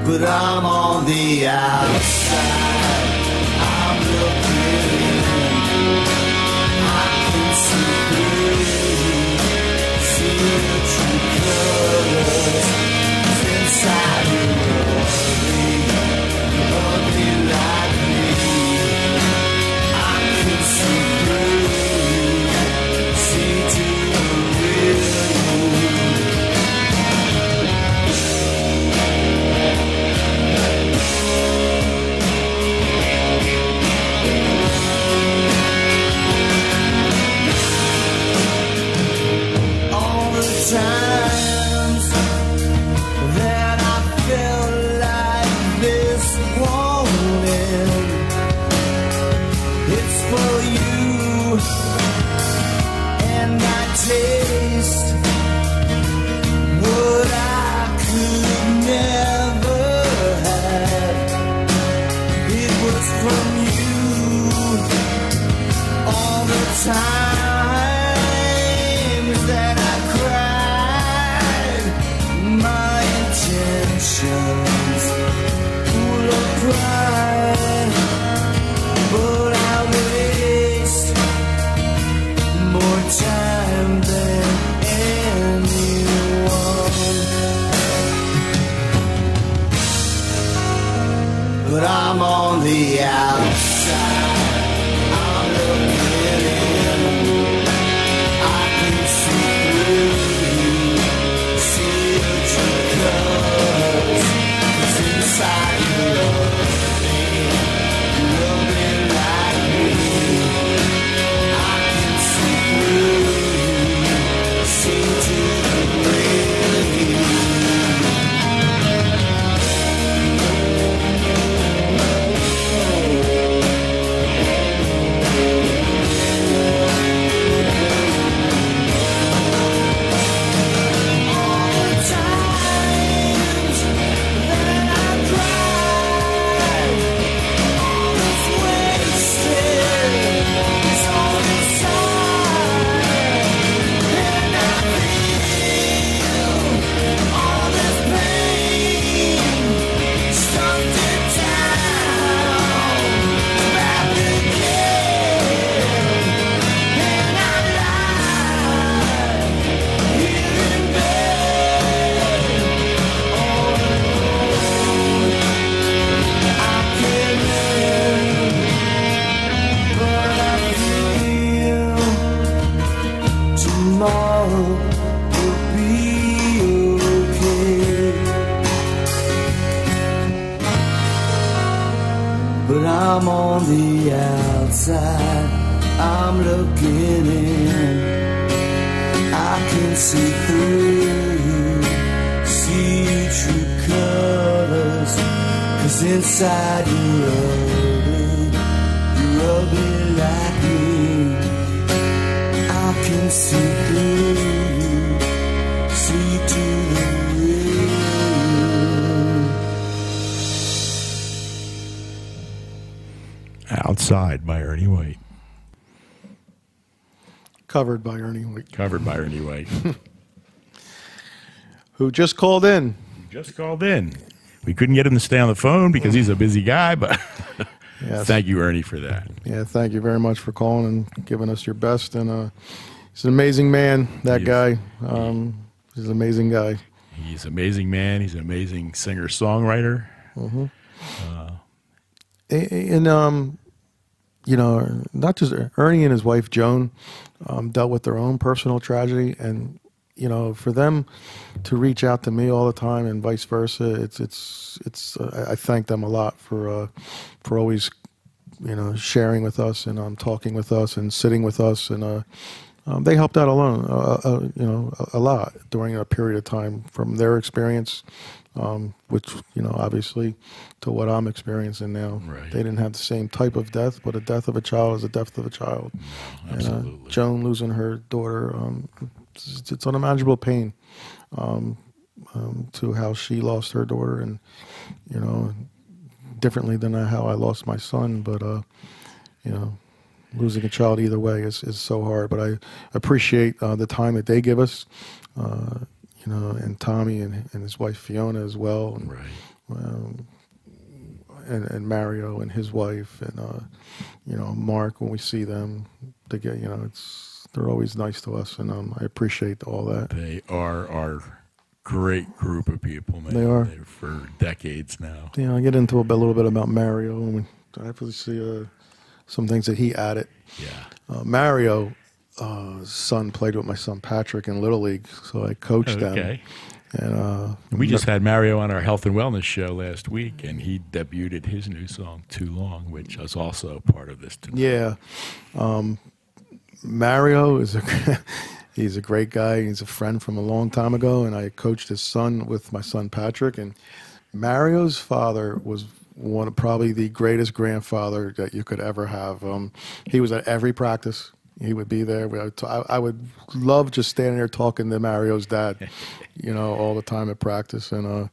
But I'm on the outside. I'm looking. I can see through. See the true colors inside you. Love you like me. I can see through. See to the real you. Times that I felt like this morning, it's for you, and I taste what I could never have. It was from you all the time that I cried. I'm on the outside, I'm looking in. I can see through you, see true colors, 'cause inside you're ugly like me. I can see through you, see to the real. Outside by Ernie White. Covered by Ernie White. Covered by Ernie White. Who just called in. Just called in. We couldn't get him to stay on the phone because he's a busy guy, but Yes. thank you, Ernie, for that. Yeah, thank you very much for calling and giving us your best. And he's an amazing man, that guy. He's an amazing guy. He's an amazing man. He's an amazing singer-songwriter. And you know, not just Ernie and his wife Joan dealt with their own personal tragedy, and you know, for them to reach out to me all the time and vice versa, it's I thank them a lot for always, you know, sharing with us and talking with us and sitting with us, and they helped out alone, you know, a lot during a period of time from their experience. Which, you know, obviously to what I'm experiencing now. Right. They didn't have the same type of death, but a death of a child is a death of a child. No, absolutely. And Joan losing her daughter, it's unimaginable pain to how she lost her daughter, and, you know, differently than how I lost my son. But, you know, losing a child either way is so hard. But I appreciate the time that they give us. You know, and Tommy and his wife Fiona as well, and, Right. And Mario and his wife, and you know, Mark. When we see them, they get, you know, they're always nice to us, and I appreciate all that. They are our great group of people, man. They are. They're for decades now. You know, I get into a little bit about Mario, and I have to see some things that he added. Yeah. Mario. Son played with my son Patrick in Little League, so I coached them. Okay. And We just had Mario on our health and wellness show last week, and he debuted his new song, Too Long, which is also part of this tonight. Yeah. Mario is he's a great guy. He's a friend from a long time ago, and I coached his son with my son Patrick. And Mario's father was one of probably the greatest grandfather that you could ever have. He was at every practice. He would be there. I would love just standing there talking to Mario's dad, you know, all the time at practice. And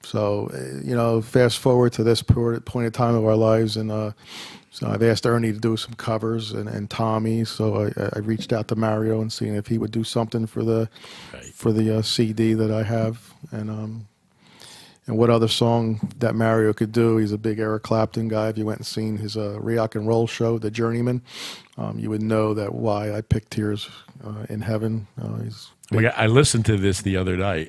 so, you know, fast forward to this point in time of our lives, and so I've asked Ernie to do some covers, and Tommy. So I reached out to Mario and seeing if he would do something for the CD that I have, and what other song that Mario could do. He's a big Eric Clapton guy. If you went and seen his Reock and Roll show, The Journeyman, you would know that why I picked Tears in Heaven. I listened to this the other night,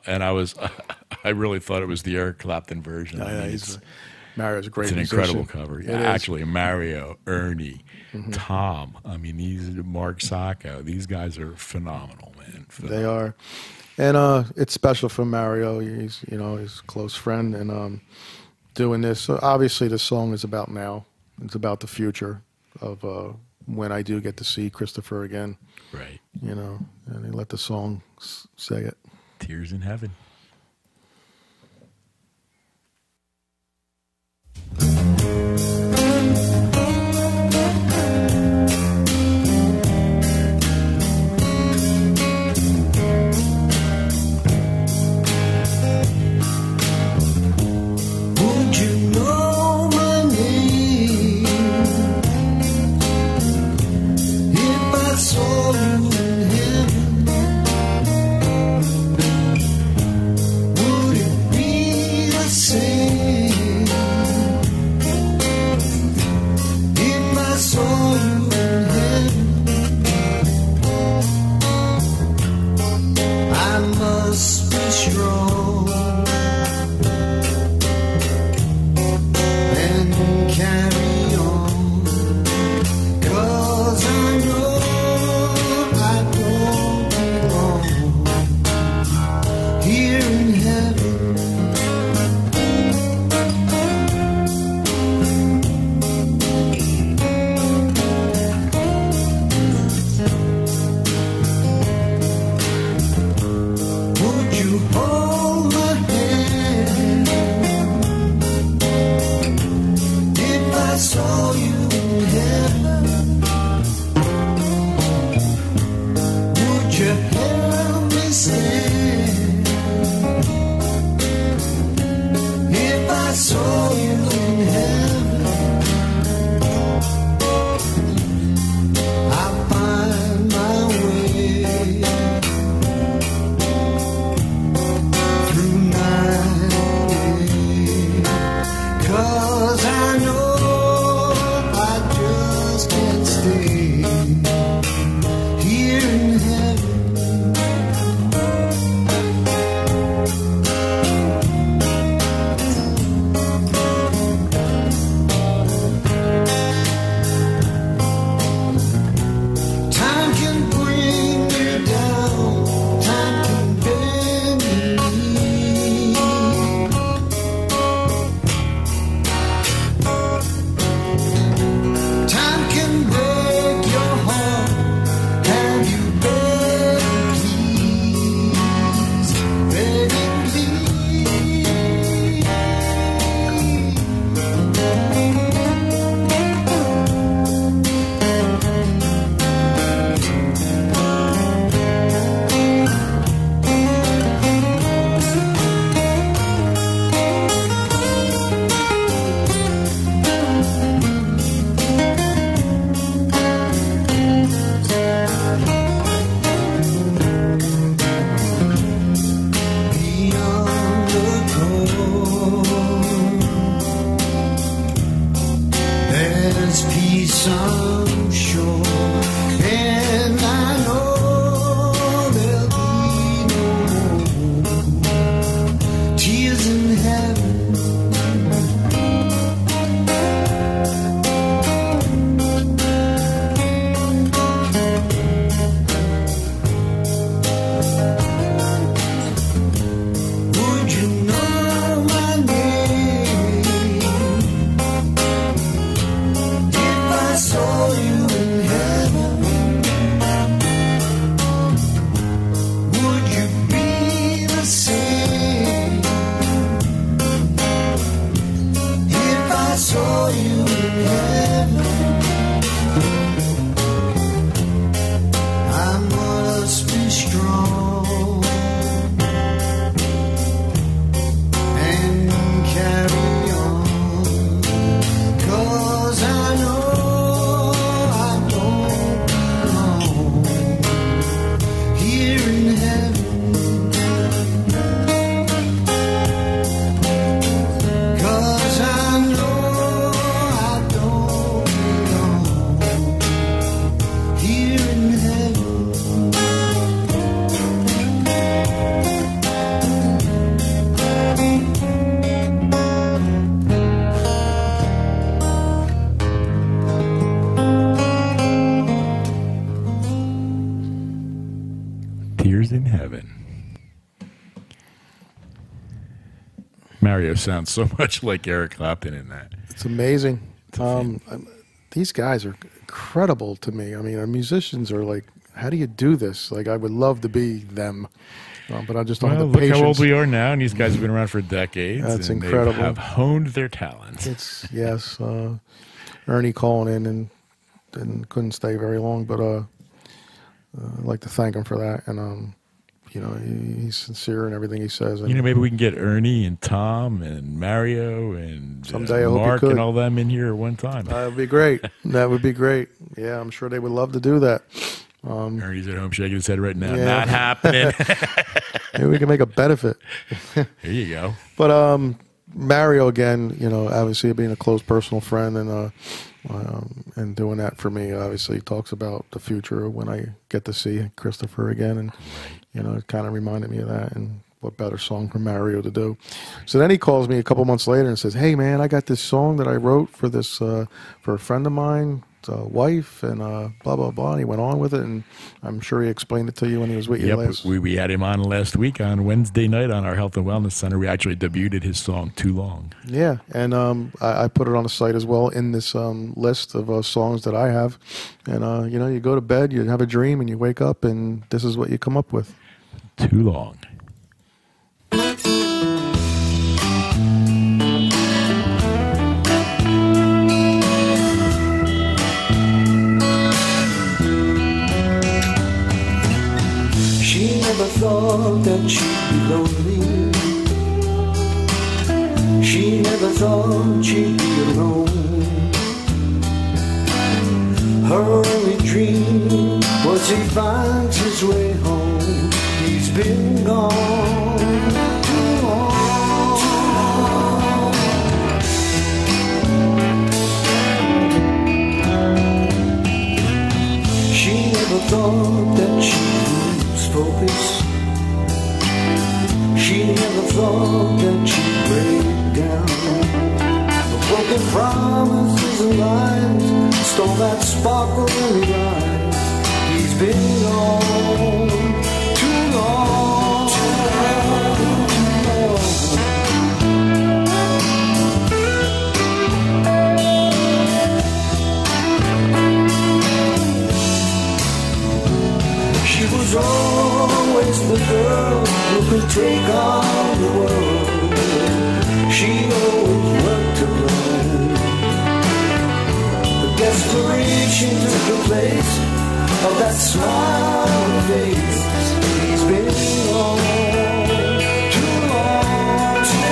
and I really thought it was the Eric Clapton version. Mario's a great It's an musician. incredible cover. Actually, Mario, Ernie, Tom. I mean, Mark Sacco. These guys are phenomenal, man. Phenomenal. They are. And it's special for Mario. He's, you know, his close friend, and doing this. So obviously, the song is about now. It's about the future of when I do get to see Christopher again. Right. You know, and they let the song say it. Tears in Heaven. you hold my hand? If I saw you in heaven, would you help me stand? If I saw you in heaven, I'd find my way through night and day. 'Cause I know I just can't stay here in heaven. Time can bring you down, time can bend your knee. Time can break your heart, and you begging please, begging please. Beyond the cold, there's peace I'm sure, and I know there'll be no more tears in heaven. Would you know my name if I saw you in heaven? Would you be the same if I saw you in heaven? I must be strong and carry on, 'cause I know I don't belong here in heaven. 'Cause I know I don't belong here in heaven. Tears in Heaven. Mario sounds so much like Eric Clapton in that. It's amazing. These guys are incredible to me. I mean, our musicians are like, how do you do this? Like, I would love to be them, but I just don't Well, have the look patience. how old we are now, and these guys have been around for decades. That's and incredible. They have honed their talents. It's yes, Ernie calling in and couldn't stay very long, but I'd like to thank him for that. And you know, he's sincere in everything he says. And You know, maybe we can get Ernie and Tom and Mario and Someday I hope you Mark could. and all them in here at one time. that would be great. That would be great. Yeah, I'm sure they would love to do that. Ernie's at home shaking his head right now. Yeah. Not happening. Maybe we can make a benefit. There you go. But Mario, again, you know, obviously being a close personal friend and doing that for me, obviously talks about the future when I get to see Christopher again, and you know, it kind of reminded me of that, and what better song for Mario to do. So then he calls me a couple months later and says, "Hey man, I got this song that I wrote for this for a friend of mine, wife, and blah blah blah." And he went on with it, and I'm sure he explained it to you when he was with you Yep, last. we had him on last week on Wednesday night on our Health and Wellness Center. We actually debuted his song "Too Long." Yeah, and I put it on the site as well in this list of songs that I have. And you know, you go to bed, you have a dream, and you wake up, and this is what you come up with. Too long. Never thought that she'd be lonely. She never thought she'd be alone. Her only dream was he finds his way home. He's been gone too long. She never thought that she'd lose focus. She never thought that she'd break down. The broken promises and lies stole that sparkle in her eyes. He's been gone too long, too long, too long. She was always the girl who could take on the world. She always worked to plan. The desperation took the place of that smile on her face. He's been gone too long, too long, too long.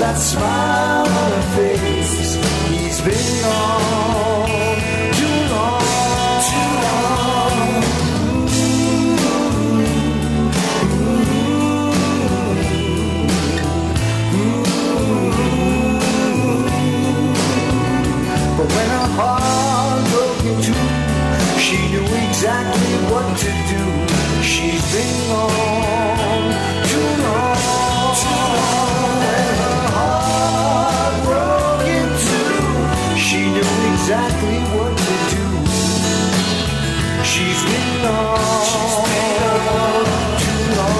That smile on her face. He's been gone too long, too long. But when her heart broke in two, she knew exactly what to do. She's been gone too long, too long. Exactly what to do. She's been gone too long.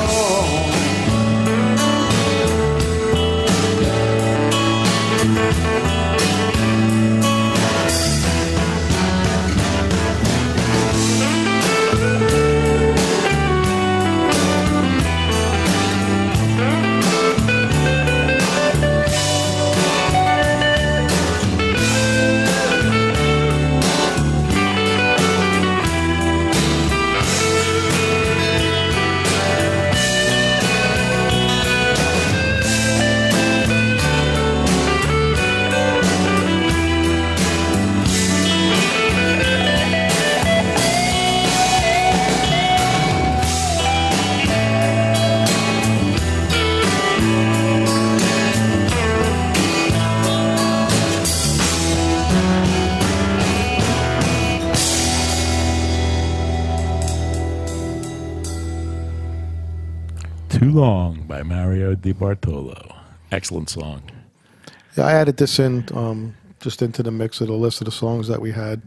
Too Long by Mario DiBartolo. Excellent song. Yeah, I added this in just into the mix of the list of the songs that we had.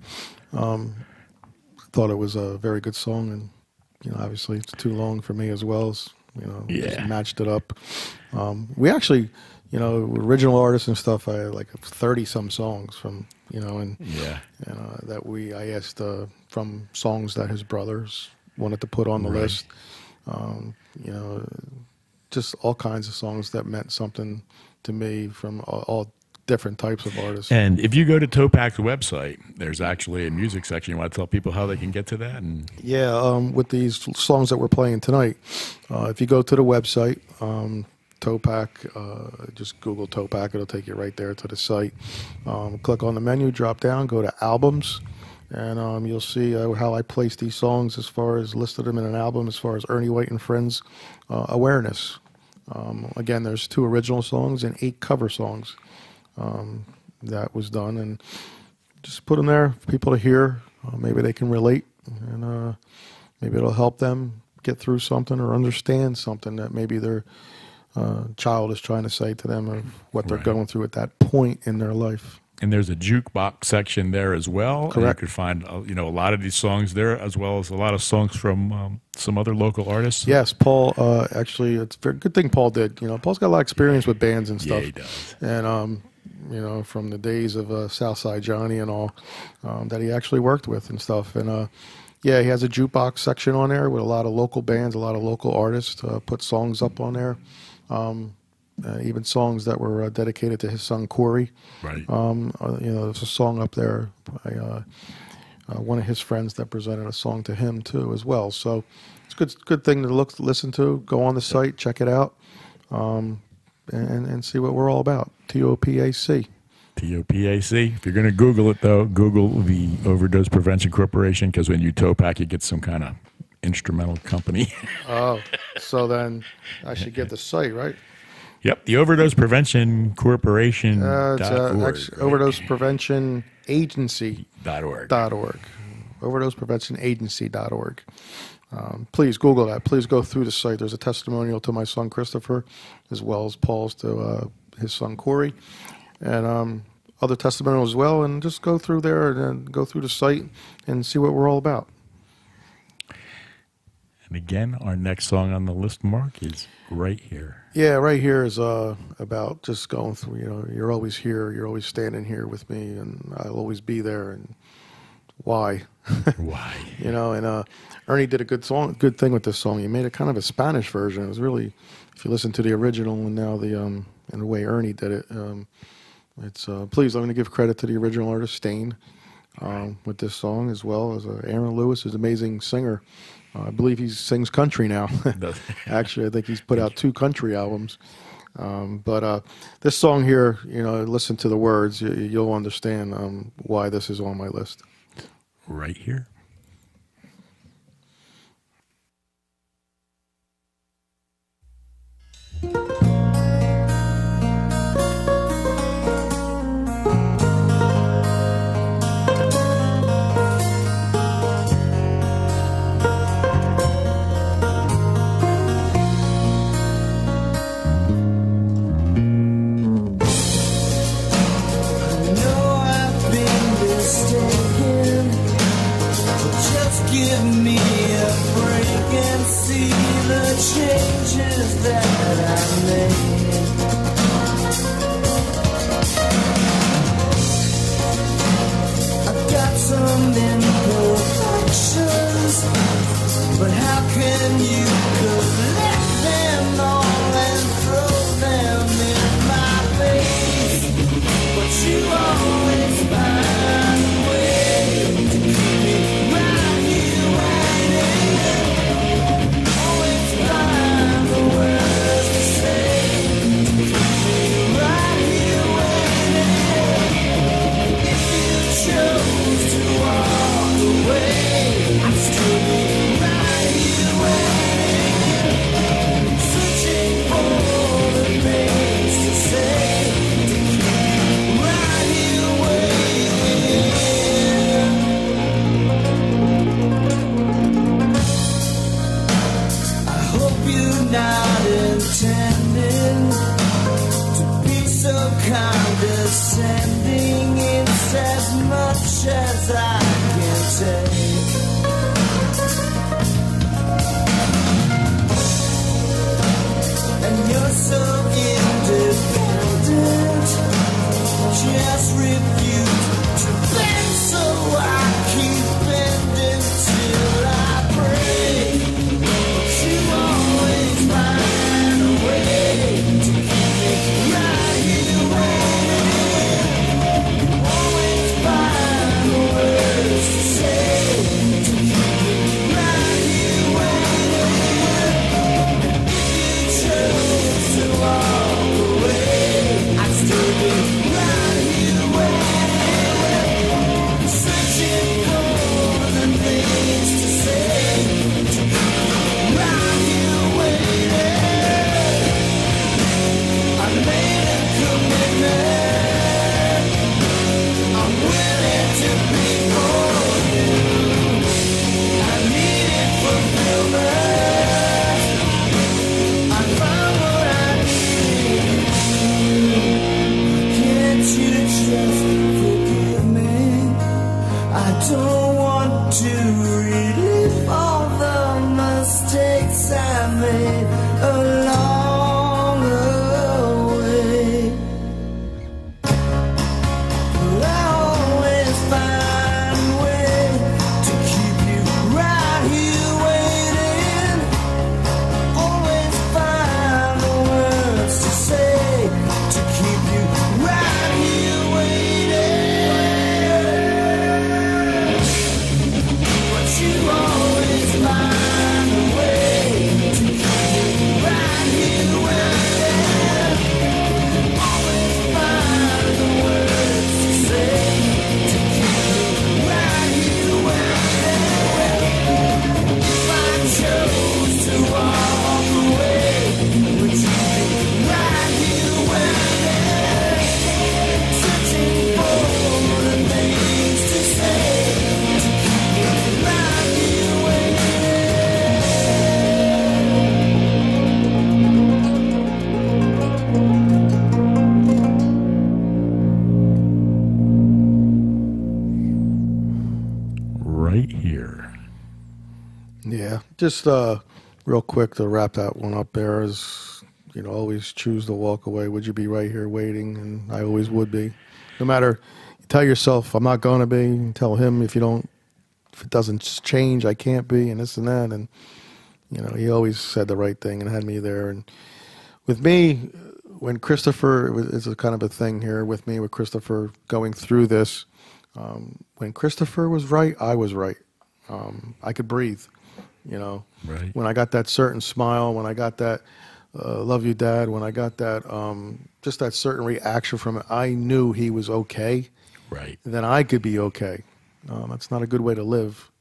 Thought it was a very good song, and obviously it's too long for me as well. Just matched it up. We actually, original artists and stuff. I had like 30-some songs from I asked from songs that his brothers wanted to put on the list. Just all kinds of songs that meant something to me from all different types of artists. And if you go to Topac's website, there's actually a music section. You want to tell people how they can get to that? And with these songs that we're playing tonight, if you go to the website, Topac, just Google Topac, it'll take you right there to the site. Click on the menu, drop down, go to albums, and you'll see how I place these songs as far as listed them in an album as far as Ernie White and Friends awareness. Again, there's 2 original songs and 8 cover songs that was done, and just put them there for people to hear. Maybe they can relate, and maybe it'll help them get through something or understand something that maybe their child is trying to say to them, of what they're going through at that point in their life. And there's a jukebox section there as well. Correct. And you could find a lot of these songs there, as well as a lot of songs from some other local artists. Yes, Paul. Actually, it's a very good thing Paul did. Paul's got a lot of experience with bands and stuff. Yeah, he does. And from the days of Southside Johnny and all that he actually worked with and stuff. And he has a jukebox section on there with a lot of local bands, a lot of local artists. Put songs up on there. Even songs that were dedicated to his son Corey. Right. There's a song up there by one of his friends that presented a song to him too as well. So it's a good thing to listen to. Go on the site, check it out, and see what we're all about. TOPAC. TOPAC. If you're going to Google it, though, Google the Overdose Prevention Corporation, because when you TOPAC, you get some kind of instrumental company. Oh, so then I should get the site, right? Yep, the Overdose Prevention Corporation. Overdose Prevention Agency. .org. Overdose Prevention Agency.org. Please Google that. Please go through the site. There's a testimonial to my son Christopher, as well as Paul's to his son Corey, and other testimonials as well. And just go through there and go through the site and see what we're all about. And again, our next song on the list, Mark, is Right Here. Yeah, Right Here is about just going through, you're always here, you're always standing here with me, and I'll always be there, and why? Why? And Ernie did a good thing with this song. He made it kind of a Spanish version. It was really, if you listen to the original and now and the way Ernie did it, it's, please, I'm going to give credit to the original artist, Stain, with this song, as well as Aaron Lewis, is an amazing singer. I believe he sings country now. Actually, I think he's put out 2 country albums. But this song here, listen to the words, you'll understand why this is on my list. Right Here. Give me a break and see the changes that I made. I've got some imperfections, but how can you collect them all and throw them in my face? But you always find a way to keep me right here. Not intending to be so condescending. It's as much as I can take. And you're so independent, just refuse to bend, so I keep bending till I break. But you always find a way to keep me right here waiting. You always find the words to say. don't want to relive all the mistakes I made along the way. But I always find a way to keep you right here waiting. Always find the words to say to keep you right here waiting. But you always find a way to keep you right here waiting. Always find the words to say to keep you right here waiting. If I chose to walk away, would you be right here waiting? Searching for the things to say to keep you right here Right here. Yeah, just real quick to wrap that one up there is, you know, always choose to walk away. Would you be right here waiting? And I always would be. No matter, you tell yourself, I'm not going to be. You tell him if it doesn't change, I can't be, and this and that. And, you know, he always said the right thing and had me there. And with me, when Christopher, it's a kind of a thing here with me, with Christopher going through this, when Christopher was right, I was right. I could breathe, you know. Right. When I got that certain smile, when I got that love you, Dad, when I got that, just that certain reaction from it, I knew he was okay. Right. Then I could be okay. That's not a good way to live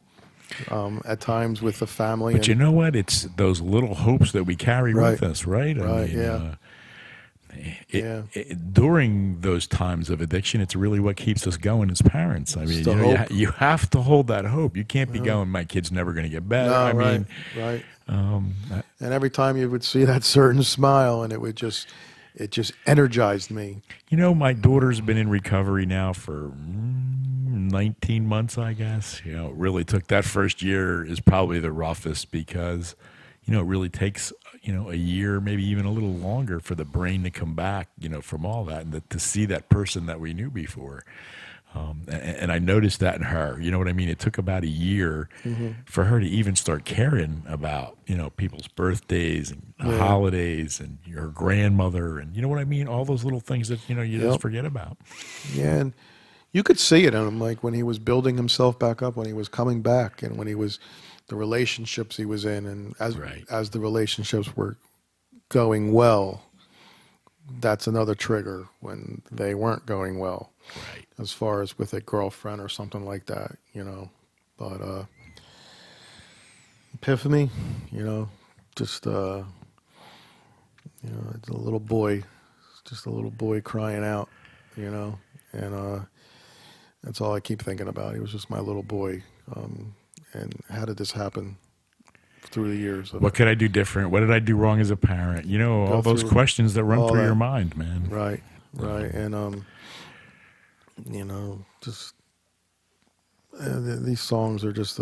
at times with the family. But you know what? It's those little hopes that we carry Right. with us, right? Right, yeah. During those times of addiction, it's really what keeps us going as parents. I mean, the you know, hope. you have to hold that hope. You can't be going, my kid's never going to get better. No, I right, mean, right. that- And every time you would see that certain smile, and it just energized me. you know, my daughter's been in recovery now for 19 months, I guess. You know, it really took that first year is probably the roughest because, you know, it really takes, you know, a year, maybe even a little longer for the brain to come back, you know, from all that and to see that person that we knew before. And I noticed that in her. You know what I mean? It took about a year for her to even start caring about, you know, people's birthdays and holidays and your grandmother and, you know what I mean? All those little things that, you know, you just forget about. Yeah, and you could see it in him, like when he was building himself back up, when he was coming back, and when he was the relationships he was in, and as the relationships were going well, that's another trigger when they weren't going well. Right. As far as with a girlfriend or something like that, you know. But epiphany, you know, just you know, it's a little boy, just a little boy crying out, you know, and that's all I keep thinking about. He was just my little boy, and how did this happen through the years? What could I do different? What did I do wrong as a parent? You know, all those questions that run through your mind, man. Right, right, and you know, just these songs are just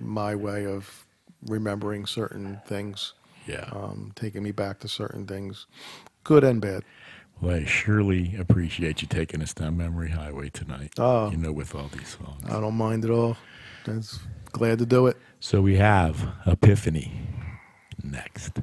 my way of remembering certain things. Yeah. Taking me back to certain things, good and bad. Well, I surely appreciate you taking us down memory highway tonight. Oh. You know, with all these songs. I don't mind at all. That's glad to do it. So we have Epiphany next.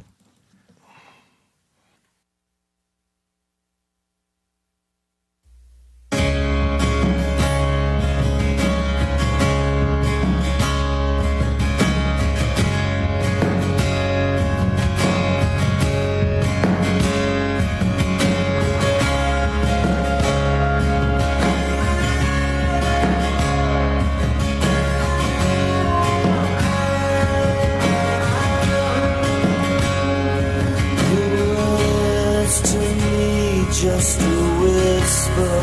Just a whisper.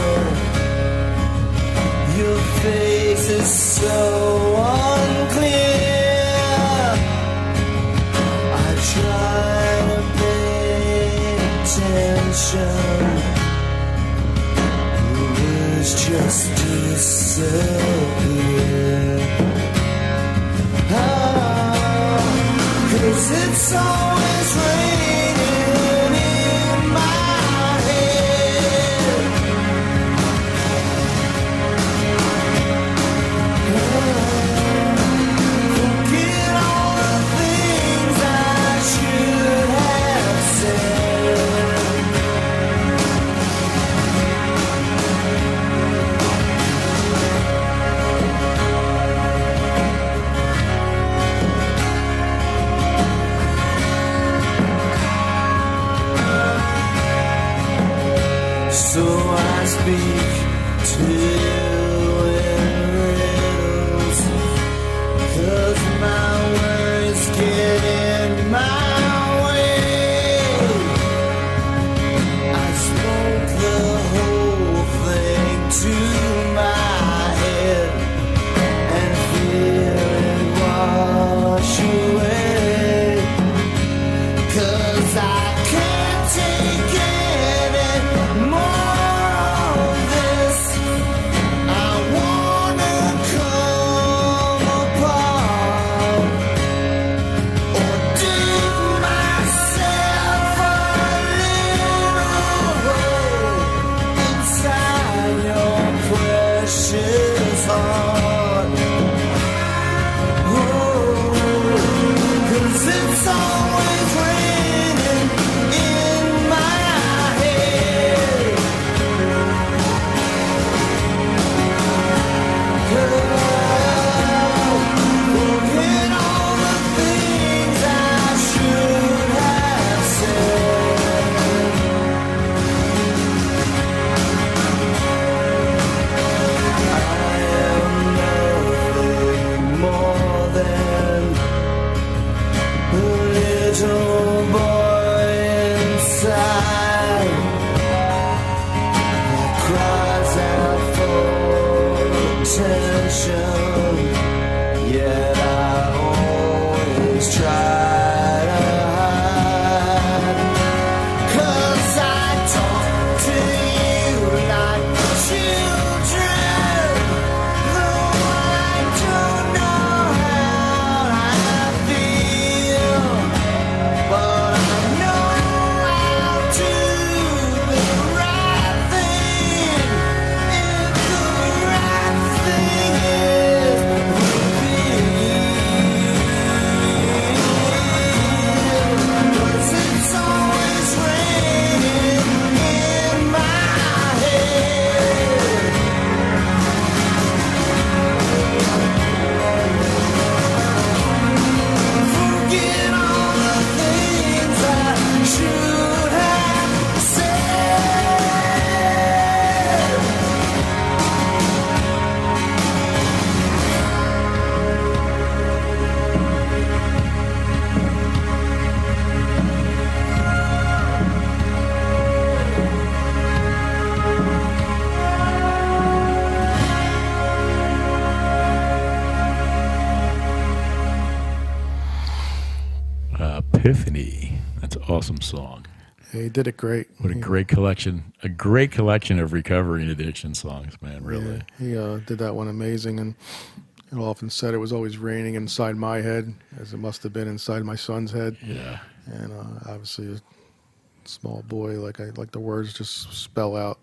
Your face is so unclear. I try to pay attention. The words just disappear. 'cause it's always raining in my head. Forget all the things I should have said. So I speak to you in riddles, 'cause my words get in my way. I spoke the whole thing to my head and fear it wash away, 'cause I can't take any more of this. I wanna come apart or dig myself a little hole inside your precious heart. Oh, 'cause it's always raining in my head. Forget all the things I should have said. I am nothing more than a little boy inside that cries out for attention. Yet I always try to hide, 'cause I talk to you like children, though I don't know how I feel. But I know I'll do the right thing if the right thing is revealed. 'Cause it's always raining in my head. Forget all the things I should have said. Epiphany. That's an awesome song. Yeah, he did it great. What a great collection. A great collection of recovery and addiction songs, man, really. Yeah, he did that one amazing, and it often said it was always raining inside my head, as it must have been inside my son's head. Yeah. And obviously, a small boy, like the words just spell out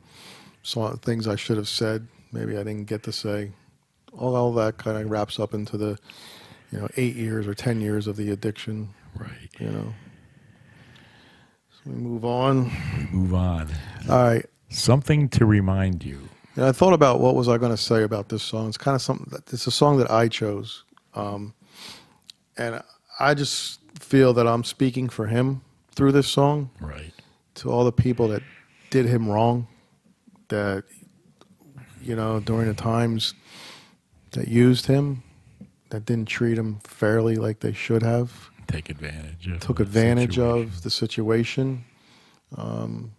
things I should have said. Maybe I didn't get to say. All that kind of wraps up into the, 8 years or 10 years of the addiction. Right. So we move on. Move on. All right. Something to remind you. Yeah, I thought about what was I going to say about this song. It's kind of something. It's a song that I chose, and I just feel that I'm speaking for him through this song. Right. To all the people that did him wrong, that during the times that used him, that didn't treat him fairly like they should have. Took advantage of the situation. I'm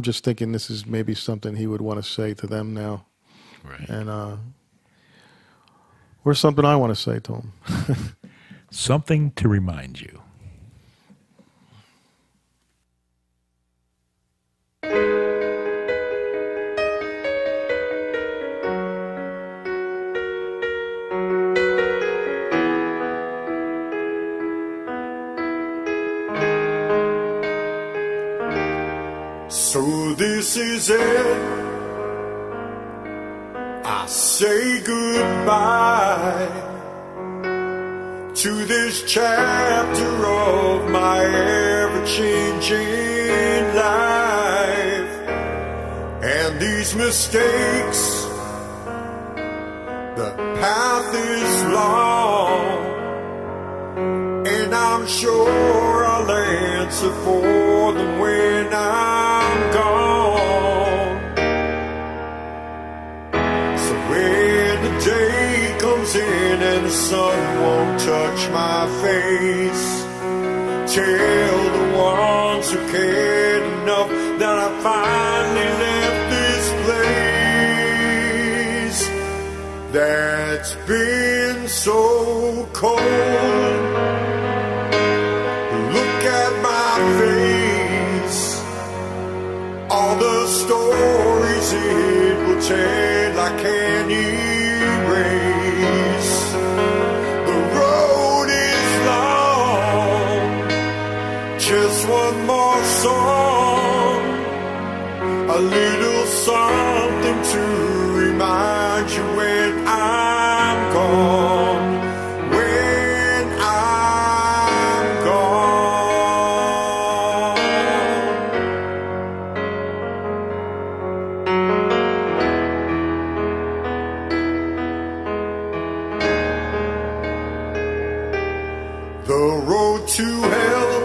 just thinking this is maybe something he would want to say to them now. Right. And or something I want to say to him. Something to remind you. this is it. I say goodbye to this chapter of my ever-changing life. And these mistakes, the path is long, and I'm sure I'll answer for them when I'm gone. So when the day comes in and the sun won't touch my face, tell the ones who cared enough that I finally left this place that's been so cold. Look at my face, all the stories it will tell I can't erase. The road is long, just one more song, a little something to remind you when I'm gone, when I'm gone. The road to hell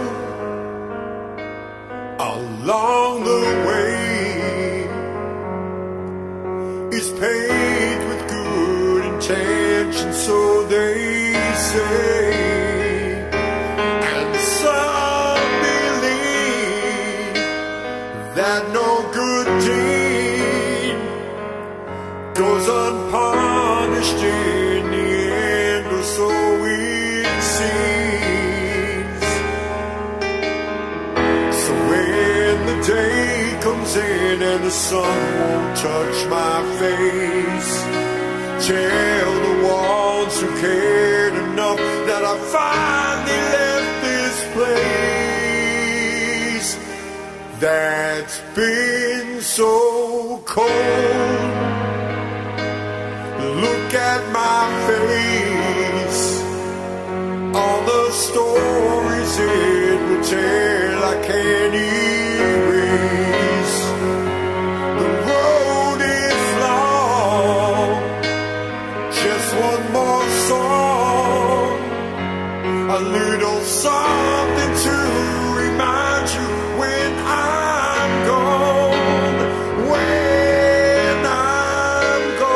along the way is paved with good intentions, so they say. And some believe that no good deed goes unpunished in the end, or so it seems. So when the day comes in and the sun won't touch my face, tell the ones who cared enough that I finally left this place that's been so cold. Look at my face, all the stories it will tell I can't erase. The road is long, just one more song, a little something to remind you when I'm gone, when I'm gone.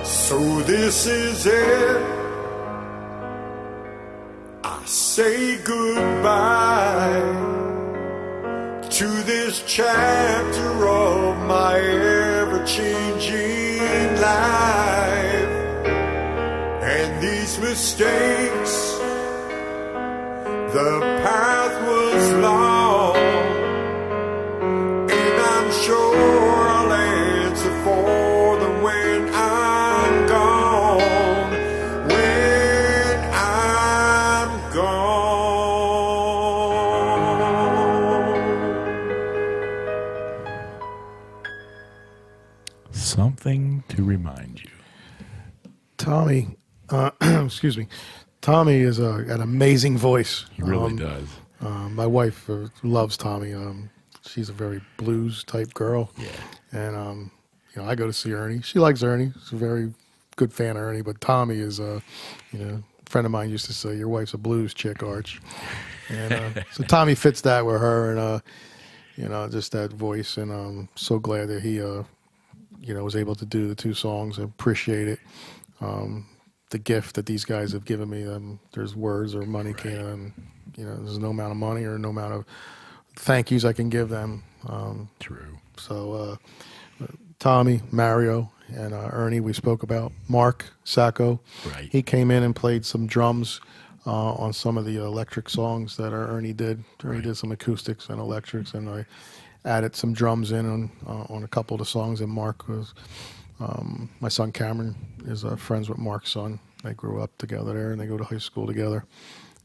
So this is it. I say goodbye to this chapter of my ever-changing life. And these mistakes, the path was long, and I'm sure I'll answer for them when I'm gone, when I'm gone. Something to remind you. Tommy, excuse me. Tommy is an amazing voice. He really does. My wife loves Tommy. She's a very blues type girl. Yeah. And you know, I go to see Ernie. She likes Ernie. She's a very good fan of Ernie. But Tommy is, you know, a friend of mine used to say, "Your wife's a blues chick, Arch." And so Tommy fits that with her, and you know, just that voice. And I'm so glad that he, you know, was able to do the two songs. I appreciate it. The gift that these guys have given me. There's words or money can't. You know, there's no amount of money or no amount of thank yous I can give them. True. So Tommy, Mario, and Ernie we spoke about. Mark Sacco. Right. He came in and played some drums on some of the electric songs that Ernie did. Ernie did some acoustics and electrics, and I added some drums in on a couple of the songs. And Mark was, my son Cameron is friends with Mark's son. They grew up together there, and they go to high school together.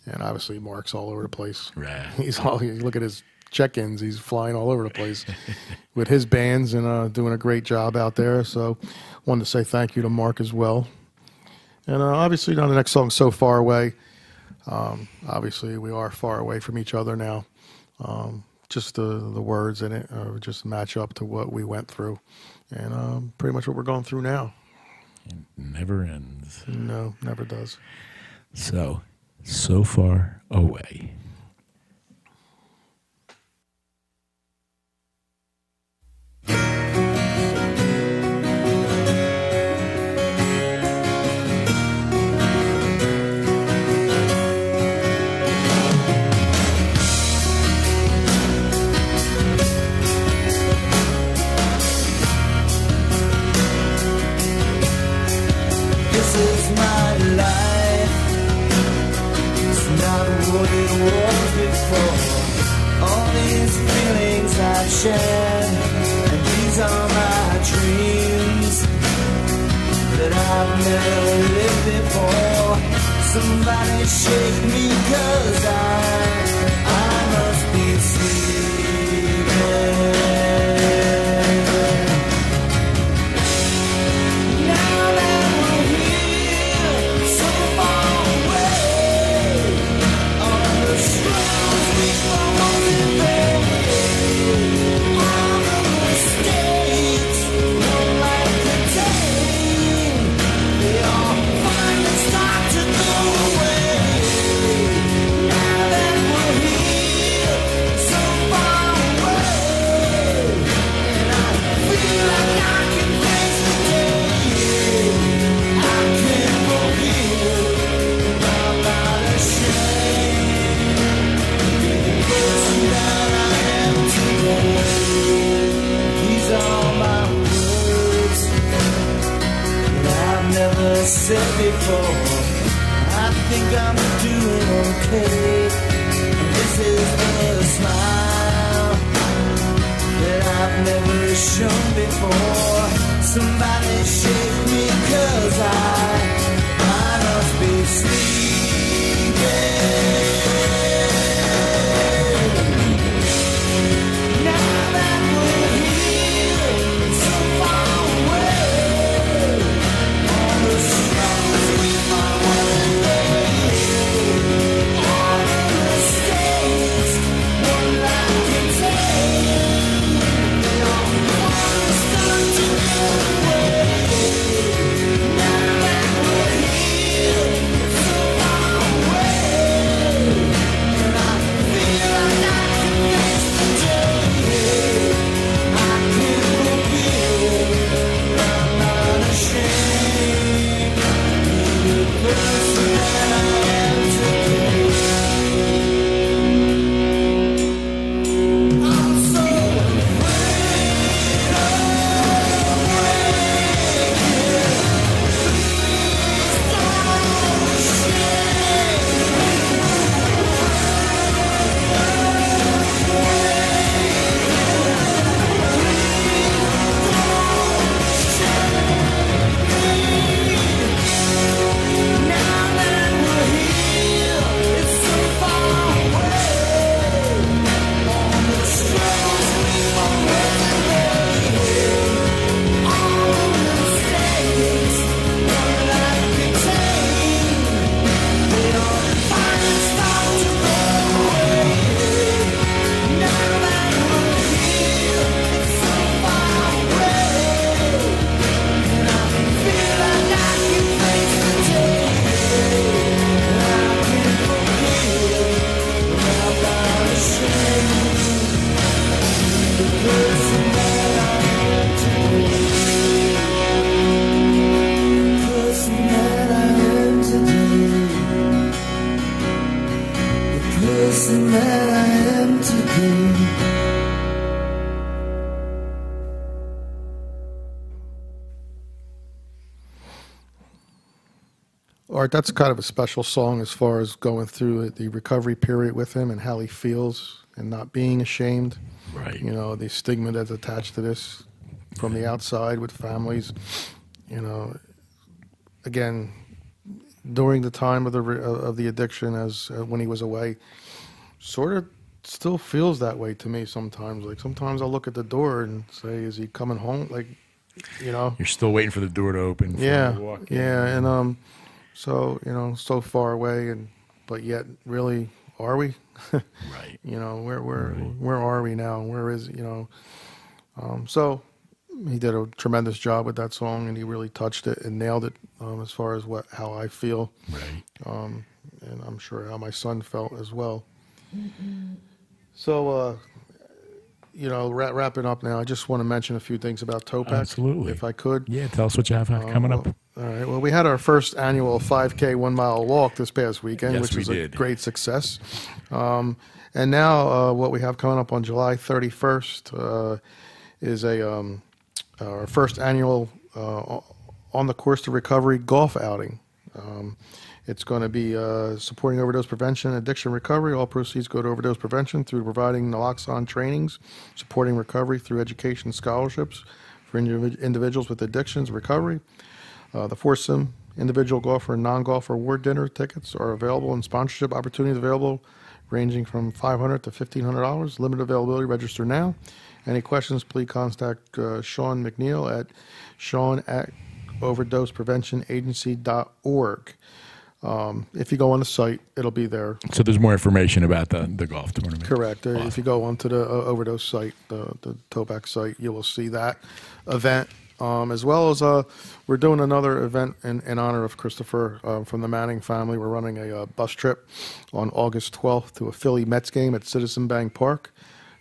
And obviously Mark's all over the place. Right. You look at his check-ins, he's flying all over the place with his bands and doing a great job out there. So wanted to say thank you to Mark as well. And obviously on the next song, So Far Away, obviously we are far away from each other now. Just the words in it just match up to what we went through, and pretty much what we're going through now. It never ends. No, never does. So far away. What it was before. All these feelings I've shared, and these are my dreams that I've never lived before. Somebody shake me, 'cause I must be sleeping. Said before, I think I'm doing okay. This is the smile that I've never shown before. Somebody shake me, 'cause I must be sleeping. Art, that's kind of a special song as far as going through the recovery period with him and how he feels and not being ashamed. Right. You know, the stigma that's attached to this from the outside with families. You know, again, during the time of the addiction, as when he was away, sort of still feels that way to me sometimes. Like sometimes I'll look at the door and say, "Is he coming home?" Like, you know, You're still waiting for the door to open. For him to walk in. yeah, and so you know, so far away, but yet, really, are we? Right. You know, where are we now? Where is, you know? So he did a tremendous job with that song, and he really touched it and nailed it as far as how I feel, Right. and I'm sure how my son felt as well. So, you know, wrapping up now, I just want to mention a few things about Topak, Absolutely. if I could. Yeah, tell us what you have coming up. All right. Well, we had our first annual 5K 1 mile walk this past weekend, Yes, which we was a did. great success. And now what we have coming up on July 31st is our first annual on the course to recovery golf outing. It's going to be supporting overdose prevention and addiction recovery. All proceeds go to overdose prevention through providing naloxone trainings, supporting recovery through education scholarships for individuals with addictions recovery. The foursome individual golfer and non-golfer award dinner tickets are available, and sponsorship opportunities available ranging from $500 to $1,500. Limited availability. Register now. Any questions, please contact Sean McNeil at sean@overdosepreventionagency.org. If you go on the site, it'll be there. So there's more information about the golf tournament. Correct. Awesome. If you go onto the overdose site, the Topak site, you will see that event. As well as we're doing another event in honor of Christopher from the Manning family. We're running a bus trip on August 12th to a Philly Mets game at Citizen Bank Park.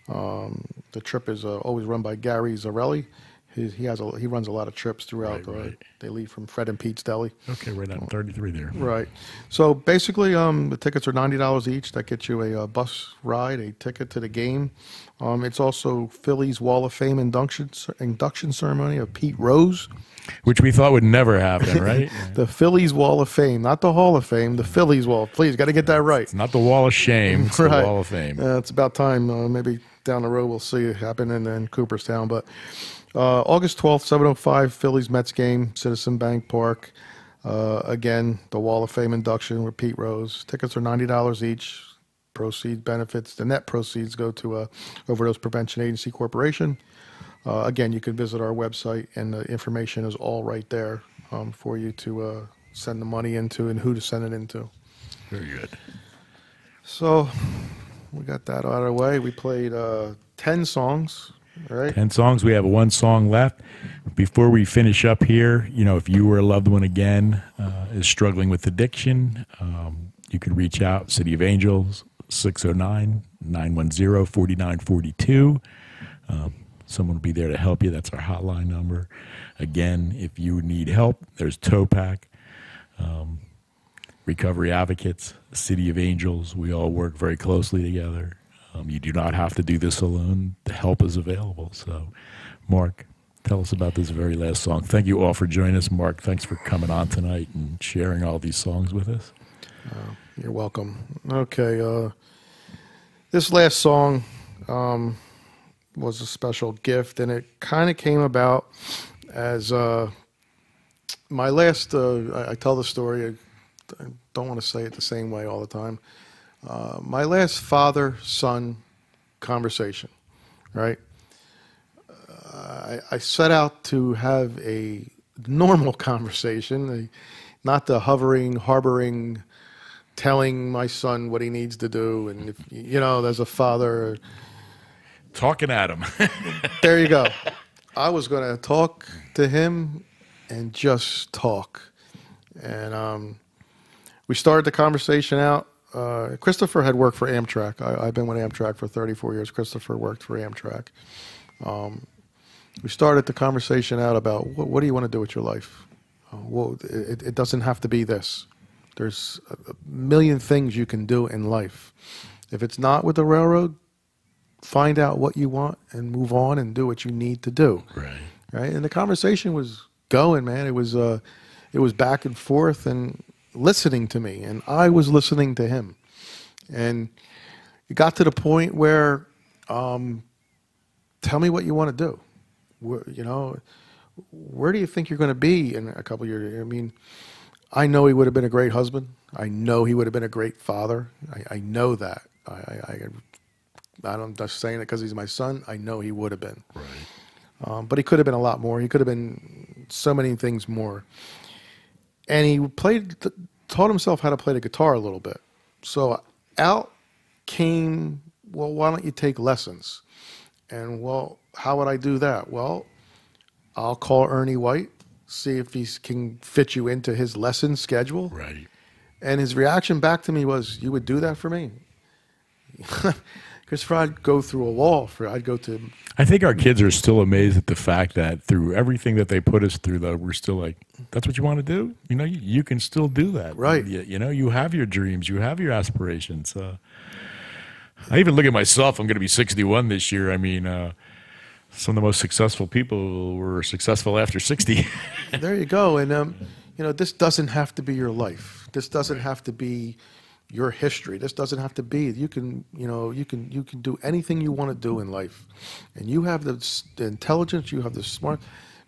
The trip is always run by Gary Zarelli. He runs a lot of trips throughout. Right. They leave from Fred and Pete's Deli. Okay, right on 33 there. Right. So basically, the tickets are $90 each. That gets you a bus ride, a ticket to the game. It's also Philly's Wall of Fame induction ceremony of Pete Rose. Which we thought would never happen, right? The Phillies Wall of Fame, not the Hall of Fame, the Phillies Wall. Please, got to get that right. It's not the Wall of Shame, it's Right. the Wall of Fame. It's about time. Maybe down the road we'll see it happen in Cooperstown. But August 12th, 7:05, Phillies Mets game, Citizen Bank Park. Again, the Wall of Fame induction with Pete Rose. Tickets are $90 each. The net proceeds go to Overdose Prevention Agency Corporation. Again, you can visit our website, and the information is all right there for you to send the money into and who to send it into. Very good. So we got that out of the way. We played 10 songs, right? 10 songs. We have one song left. Before we finish up here, you know, if you or a loved one again is struggling with addiction, you could reach out, City of Angels, 609-910-4942. Someone will be there to help you. That's our hotline number. Again, if you need help, there's Topak, Recovery Advocates, City of Angels. We all work very closely together. You do not have to do this alone. The help is available. So, Mark, tell us about this very last song. Thank you all for joining us. Mark, thanks for coming on tonight and sharing all these songs with us. You're welcome. Okay, this last song was a special gift, and it kind of came about as my last, I tell the story, I don't want to say it the same way all the time. My last father-son conversation, right? I set out to have a normal conversation, not the harboring, telling my son what he needs to do. And, if, you know, there's a father. Talking at him. There you go. I was going to talk to him and just talk. And we started the conversation out. Christopher had worked for Amtrak. I've been with Amtrak for 34 years. Christopher worked for Amtrak. We started the conversation out about what do you want to do with your life? Well, it doesn't have to be this. There's a million things you can do in life. If it's not with the railroad, find out what you want and move on and do what you need to do. Right. And the conversation was going, man. It was back and forth, and listening to me, and I was listening to him. And it got to the point where, tell me what you want to do. You know, where do you think you're going to be in a couple of years? I mean, I know he would have been a great husband. I know he would have been a great father. I know that. I'm just saying it because he's my son. I know he would have been. Right. But he could have been a lot more. He could have been so many things more. And he taught himself how to play the guitar a little bit. So out came, well, why don't you take lessons? And, well, how would I do that? Well, I'll call Ernie White, see if he can fit you into his lesson schedule. Right. And his reaction back to me was, you would do that for me? Christopher, I'd go through a wall. I'd go to... I think our kids are still amazed at the fact that through everything that they put us through, though, we're still like, that's what you want to do? You know, you can still do that. Right. You know, you have your dreams. You have your aspirations. I even look at myself. I'm going to be 61 this year. I mean, some of the most successful people were successful after 60. There you go. And, you know, this doesn't have to be your life. This doesn't have to be your history. This doesn't have to be. You can, you know, you can do anything you want to do in life, and you have the intelligence. You have the smart,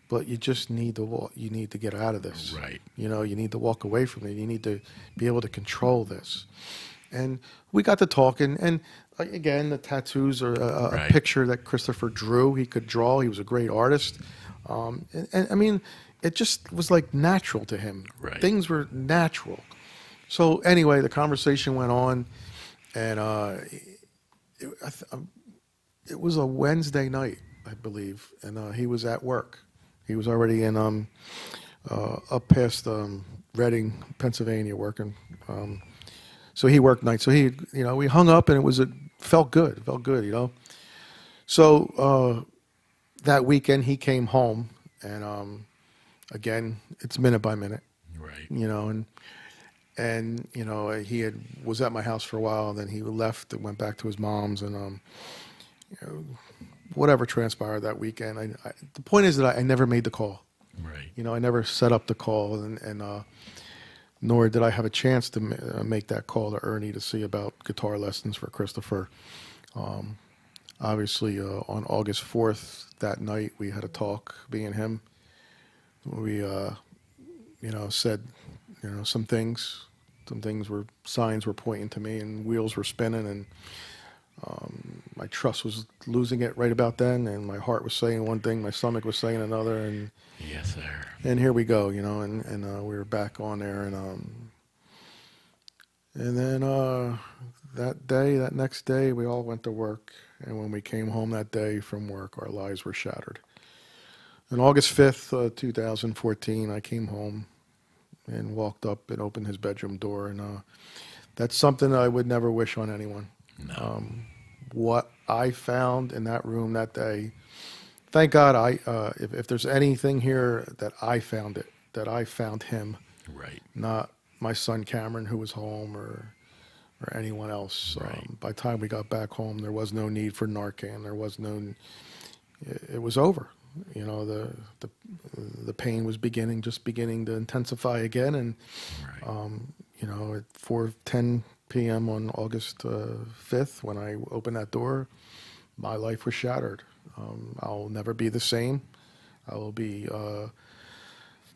but you just need to walk. You need to get out of this. Right. You know, you need to walk away from it. You need to be able to control this. And we got to talking, and again, the tattoos are a picture that Christopher drew. He could draw. He was a great artist. And I mean, it just was like natural to him. Right. Things were natural. So anyway, the conversation went on, and it was a Wednesday night, I believe, and he was at work. He was already in up past Reading, Pennsylvania, working. So he worked nights. So he, you know, we hung up, and it felt good. It felt good, you know. So that weekend he came home, and again, it's minute by minute, Right. you know, and you know, he was at my house for a while, and then he left and went back to his mom's, and you know, whatever transpired that weekend. The point is that I never made the call. Right. You know, I never set up the call, and nor did I have a chance to make that call to Ernie to see about guitar lessons for Christopher. Obviously, on August 4th, that night, we had a talk, me and him. We, you know, said, you know, some things signs were pointing to me, and wheels were spinning, and my trust was losing it right about then, and my heart was saying one thing, my stomach was saying another, and Yes, sir. and here we go, you know, and we were back on there, and then that next day, we all went to work, and when we came home that day from work, our lives were shattered. On August 5th, 2014, I came home and walked up and opened his bedroom door, and that's something I would never wish on anyone. No. What I found in that room that day, thank God, if there's anything here that I found him, Right. not my son Cameron, who was home, or anyone else. Right. By the time we got back home, there was no need for Narcan. It was over. You know, the pain was just beginning to intensify again, and Right. you know, at 4:10 p.m. on August 5th, when I opened that door, my life was shattered. I'll never be the same. I will be.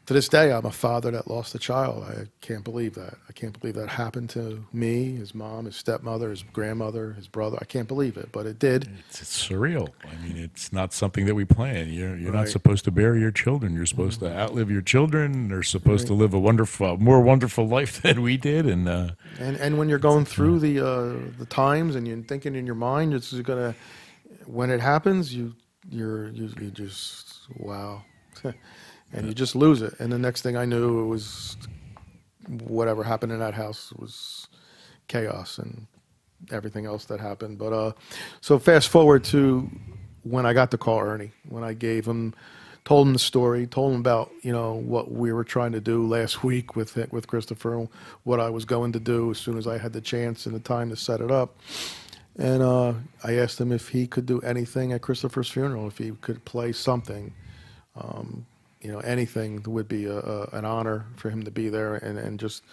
To this day, I'm a father that lost a child. I can't believe that. I can't believe that happened to me, his mom, his stepmother, his grandmother, his brother. I can't believe it, but it did. It's surreal. I mean, it's not something that we plan. You're not Right. supposed to bury your children. You're supposed to outlive your children. They're supposed to live a more wonderful life than we did. And when you're going through the times, and you're thinking in your mind, it's gonna, when it happens, you just, wow. And you just lose it. And the next thing I knew, it was whatever happened in that house was chaos and everything else that happened. But so fast forward to when I got to call Ernie, when I told him the story, told him about, you know, what we were trying to do last week with Christopher, what I was going to do as soon as I had the chance and the time to set it up. And I asked him if he could do anything at Christopher's funeral, if he could play something. You know, anything would be an honor for him to be there and just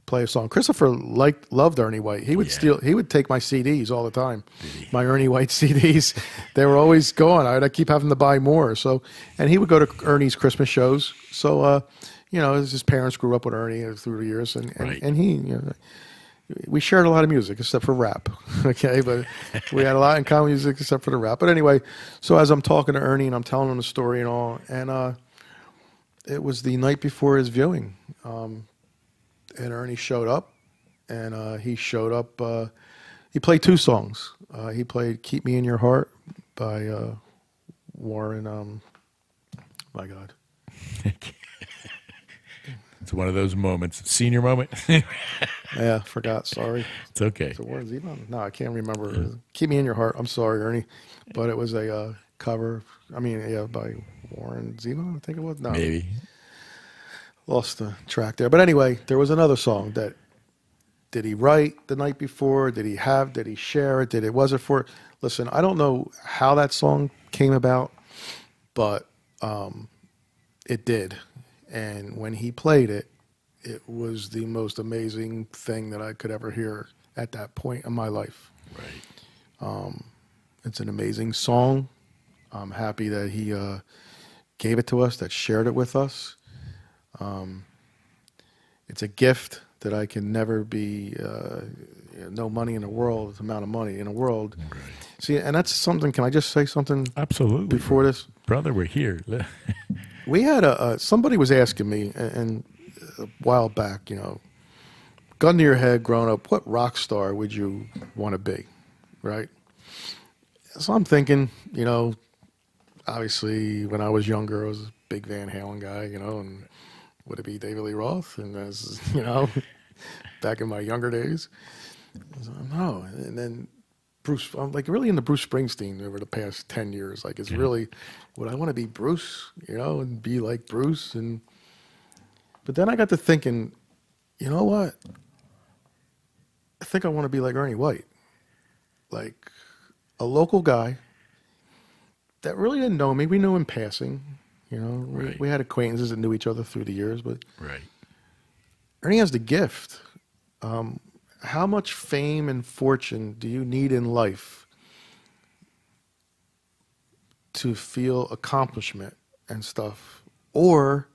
play a song. Christopher loved Ernie White. He would he would take my CDs all the time. My Ernie White CDs. They were always going. I'd keep having to buy more. So, and he would go to Ernie's Christmas shows. So, you know, his parents grew up with Ernie through the years, and he, you know, we shared a lot of music except for rap. Okay, but we had a lot in common music except for the rap. But anyway, so as I'm talking to Ernie and I'm telling him the story and all, and it was the night before his viewing. And Ernie showed up, and he showed up. He played 2 songs. He played "Keep Me in Your Heart" by Warren. My God, it's one of those moments, senior moment. Yeah, forgot. Sorry. It's okay. Is it Warren Zevon? No, I can't remember. "Keep Me in Your Heart." I'm sorry, Ernie, but it was a cover. I mean, yeah, by Warren Zevon, I think it was. No, maybe. Lost the track there. But anyway, there was another song that, did he write the night before? Did he share it? Was it for, listen, I don't know how that song came about, but it did. And when he played it, it was the most amazing thing that I could ever hear at that point in my life. Right. It's an amazing song. I'm happy that he gave it to us, that shared it with us. It's a gift that I can never be, no money in the world, amount of money in the world. Right. See, and that's something, can I just say something? Absolutely. Before this? Brother, we're here. We had somebody was asking me, and a while back, you know, gun to your head, growing up, what rock star would you want to be, right? So I'm thinking, you know, obviously when I was younger, I was a big Van Halen guy, you know, and would it be David Lee Roth? And as you know, back in my younger days, no. And then Bruce, I'm like really into Bruce Springsteen over the past 10 years. Like, it's really, would I want to be Bruce, you know, and be like Bruce? But then I got to thinking, you know what? I think I want to be like Ernie White, like a local guy that really didn't know me. We knew in passing. You know, Right. we had acquaintances that knew each other through the years, but Right. Ernie has the gift. How much fame and fortune do you need in life to feel accomplishment and stuff? Or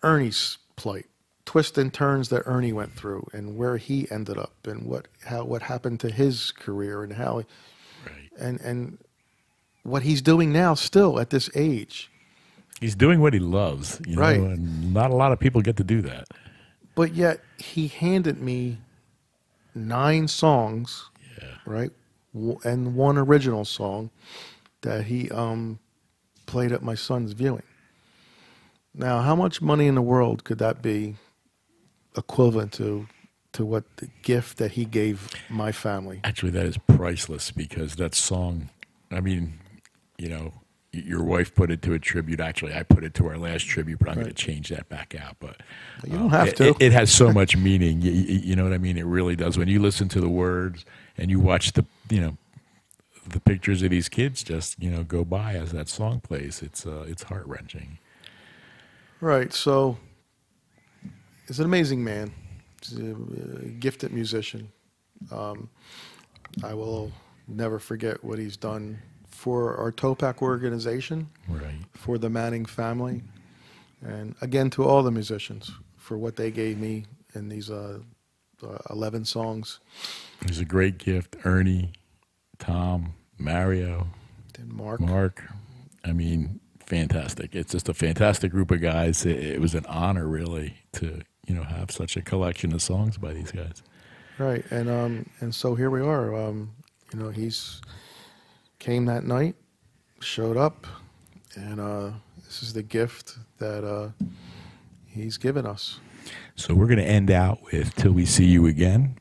Ernie's plight, twists and turns that Ernie went through, and where he ended up, and what happened to his career, and how, Right. and what he's doing now still at this age. He's doing what he loves, you know, Right. and not a lot of people get to do that. But yet he handed me 9 songs, Yeah. right, and 1 original song that he played at my son's viewing. Now, how much money in the world could that be equivalent to what the gift that he gave my family? Actually, that is priceless, because that song, I mean, you know, your wife put it to a tribute. Actually, I put it to our last tribute, but I'm going to change that back out. But You don't have to. It has so much meaning. You know what I mean? It really does. When you listen to the words and you watch the, you know, the pictures of these kids just, you know, go by as that song plays, it's heart-wrenching. Right. So he's an amazing man. He's a gifted musician. I will never forget what he's done for our TOPAC organization, Right. for the Manning family, and again to all the musicians for what they gave me in these 11 songs. He's a great gift. Ernie, Tom, Mario, And Mark. I mean, fantastic. It's just a fantastic group of guys. It was an honor, really, to, you know, have such a collection of songs by these guys. Right, and so here we are. You know, he's came that night, showed up, and this is the gift that he's given us. So we're going to end out with "Till We See You Again."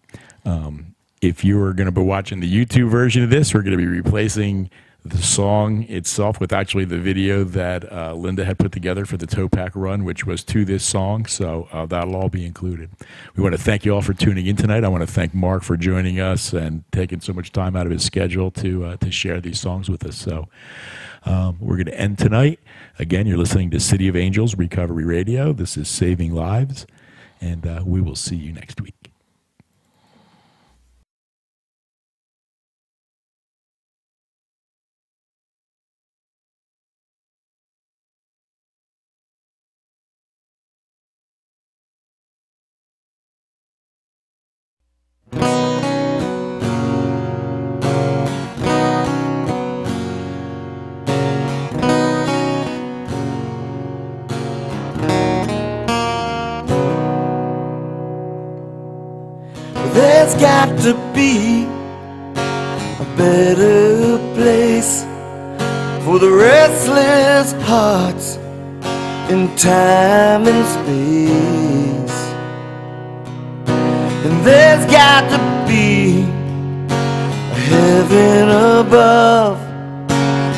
If you are going to be watching the YouTube version of this, we're going to be replacing the song itself with actually the video that Linda had put together for the TOPAC run, which was to this song. So that'll all be included. We want to thank you all for tuning in tonight. I want to thank Mark for joining us and taking so much time out of his schedule to share these songs with us. So we're going to end tonight. Again, you're listening to City of Angels Recovery Radio. This is Saving Lives. and we will see you next week. There's got to be a better place for the restless hearts in time and space. And there's got to be a heaven above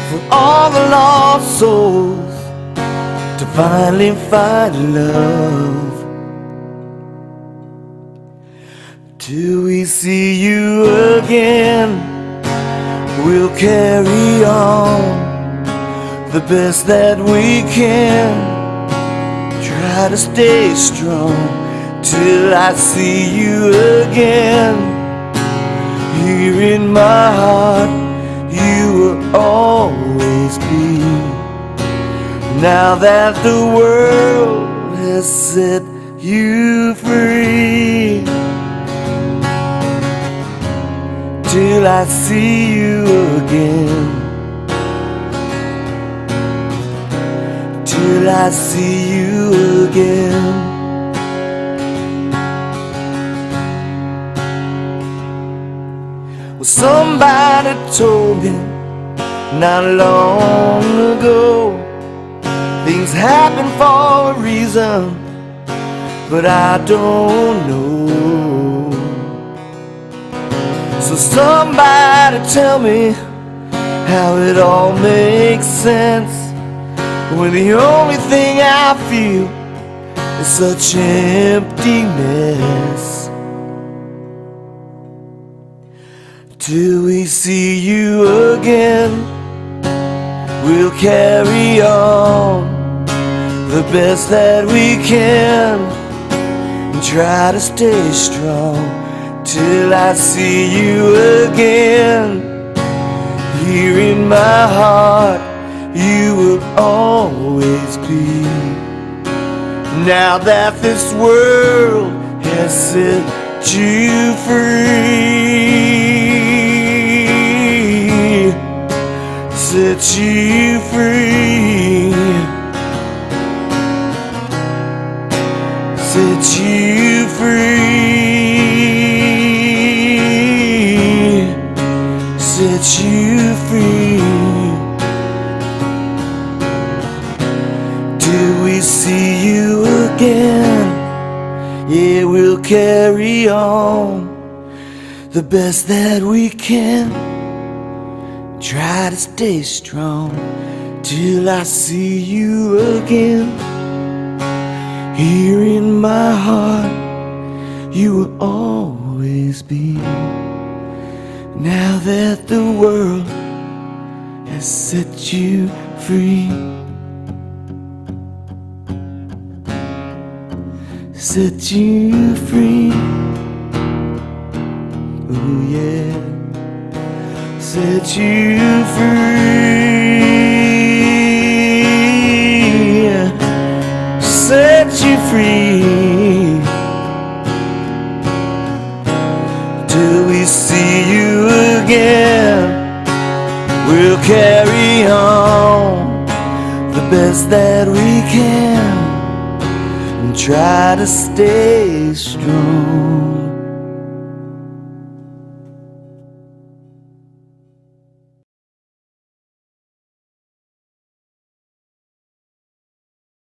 for all the lost souls to finally find love. Till we see you again, we'll carry on the best that we can. Try to stay strong till I see you again. Here in my heart, you will always be. Now that the world has set you free. Till I see you again. Till I see you again. Well, somebody told me not long ago, things happen for a reason, but I don't know. So somebody tell me how it all makes sense when the only thing I feel is such emptiness. Till we see you again, we'll carry on the best that we can and try to stay strong. Till I see you again. Here in my heart, you will always be. Now that this world has set you free, set you free, set you free. Set you free. Till we see you again, yeah, we'll carry on the best that we can. Try to stay strong till I see you again. Here in my heart, you will always be. Now that the world has set you free, set you free. Oh yeah, set you free, set you free. Till we see you again, we'll carry on the best that we can and try to stay strong.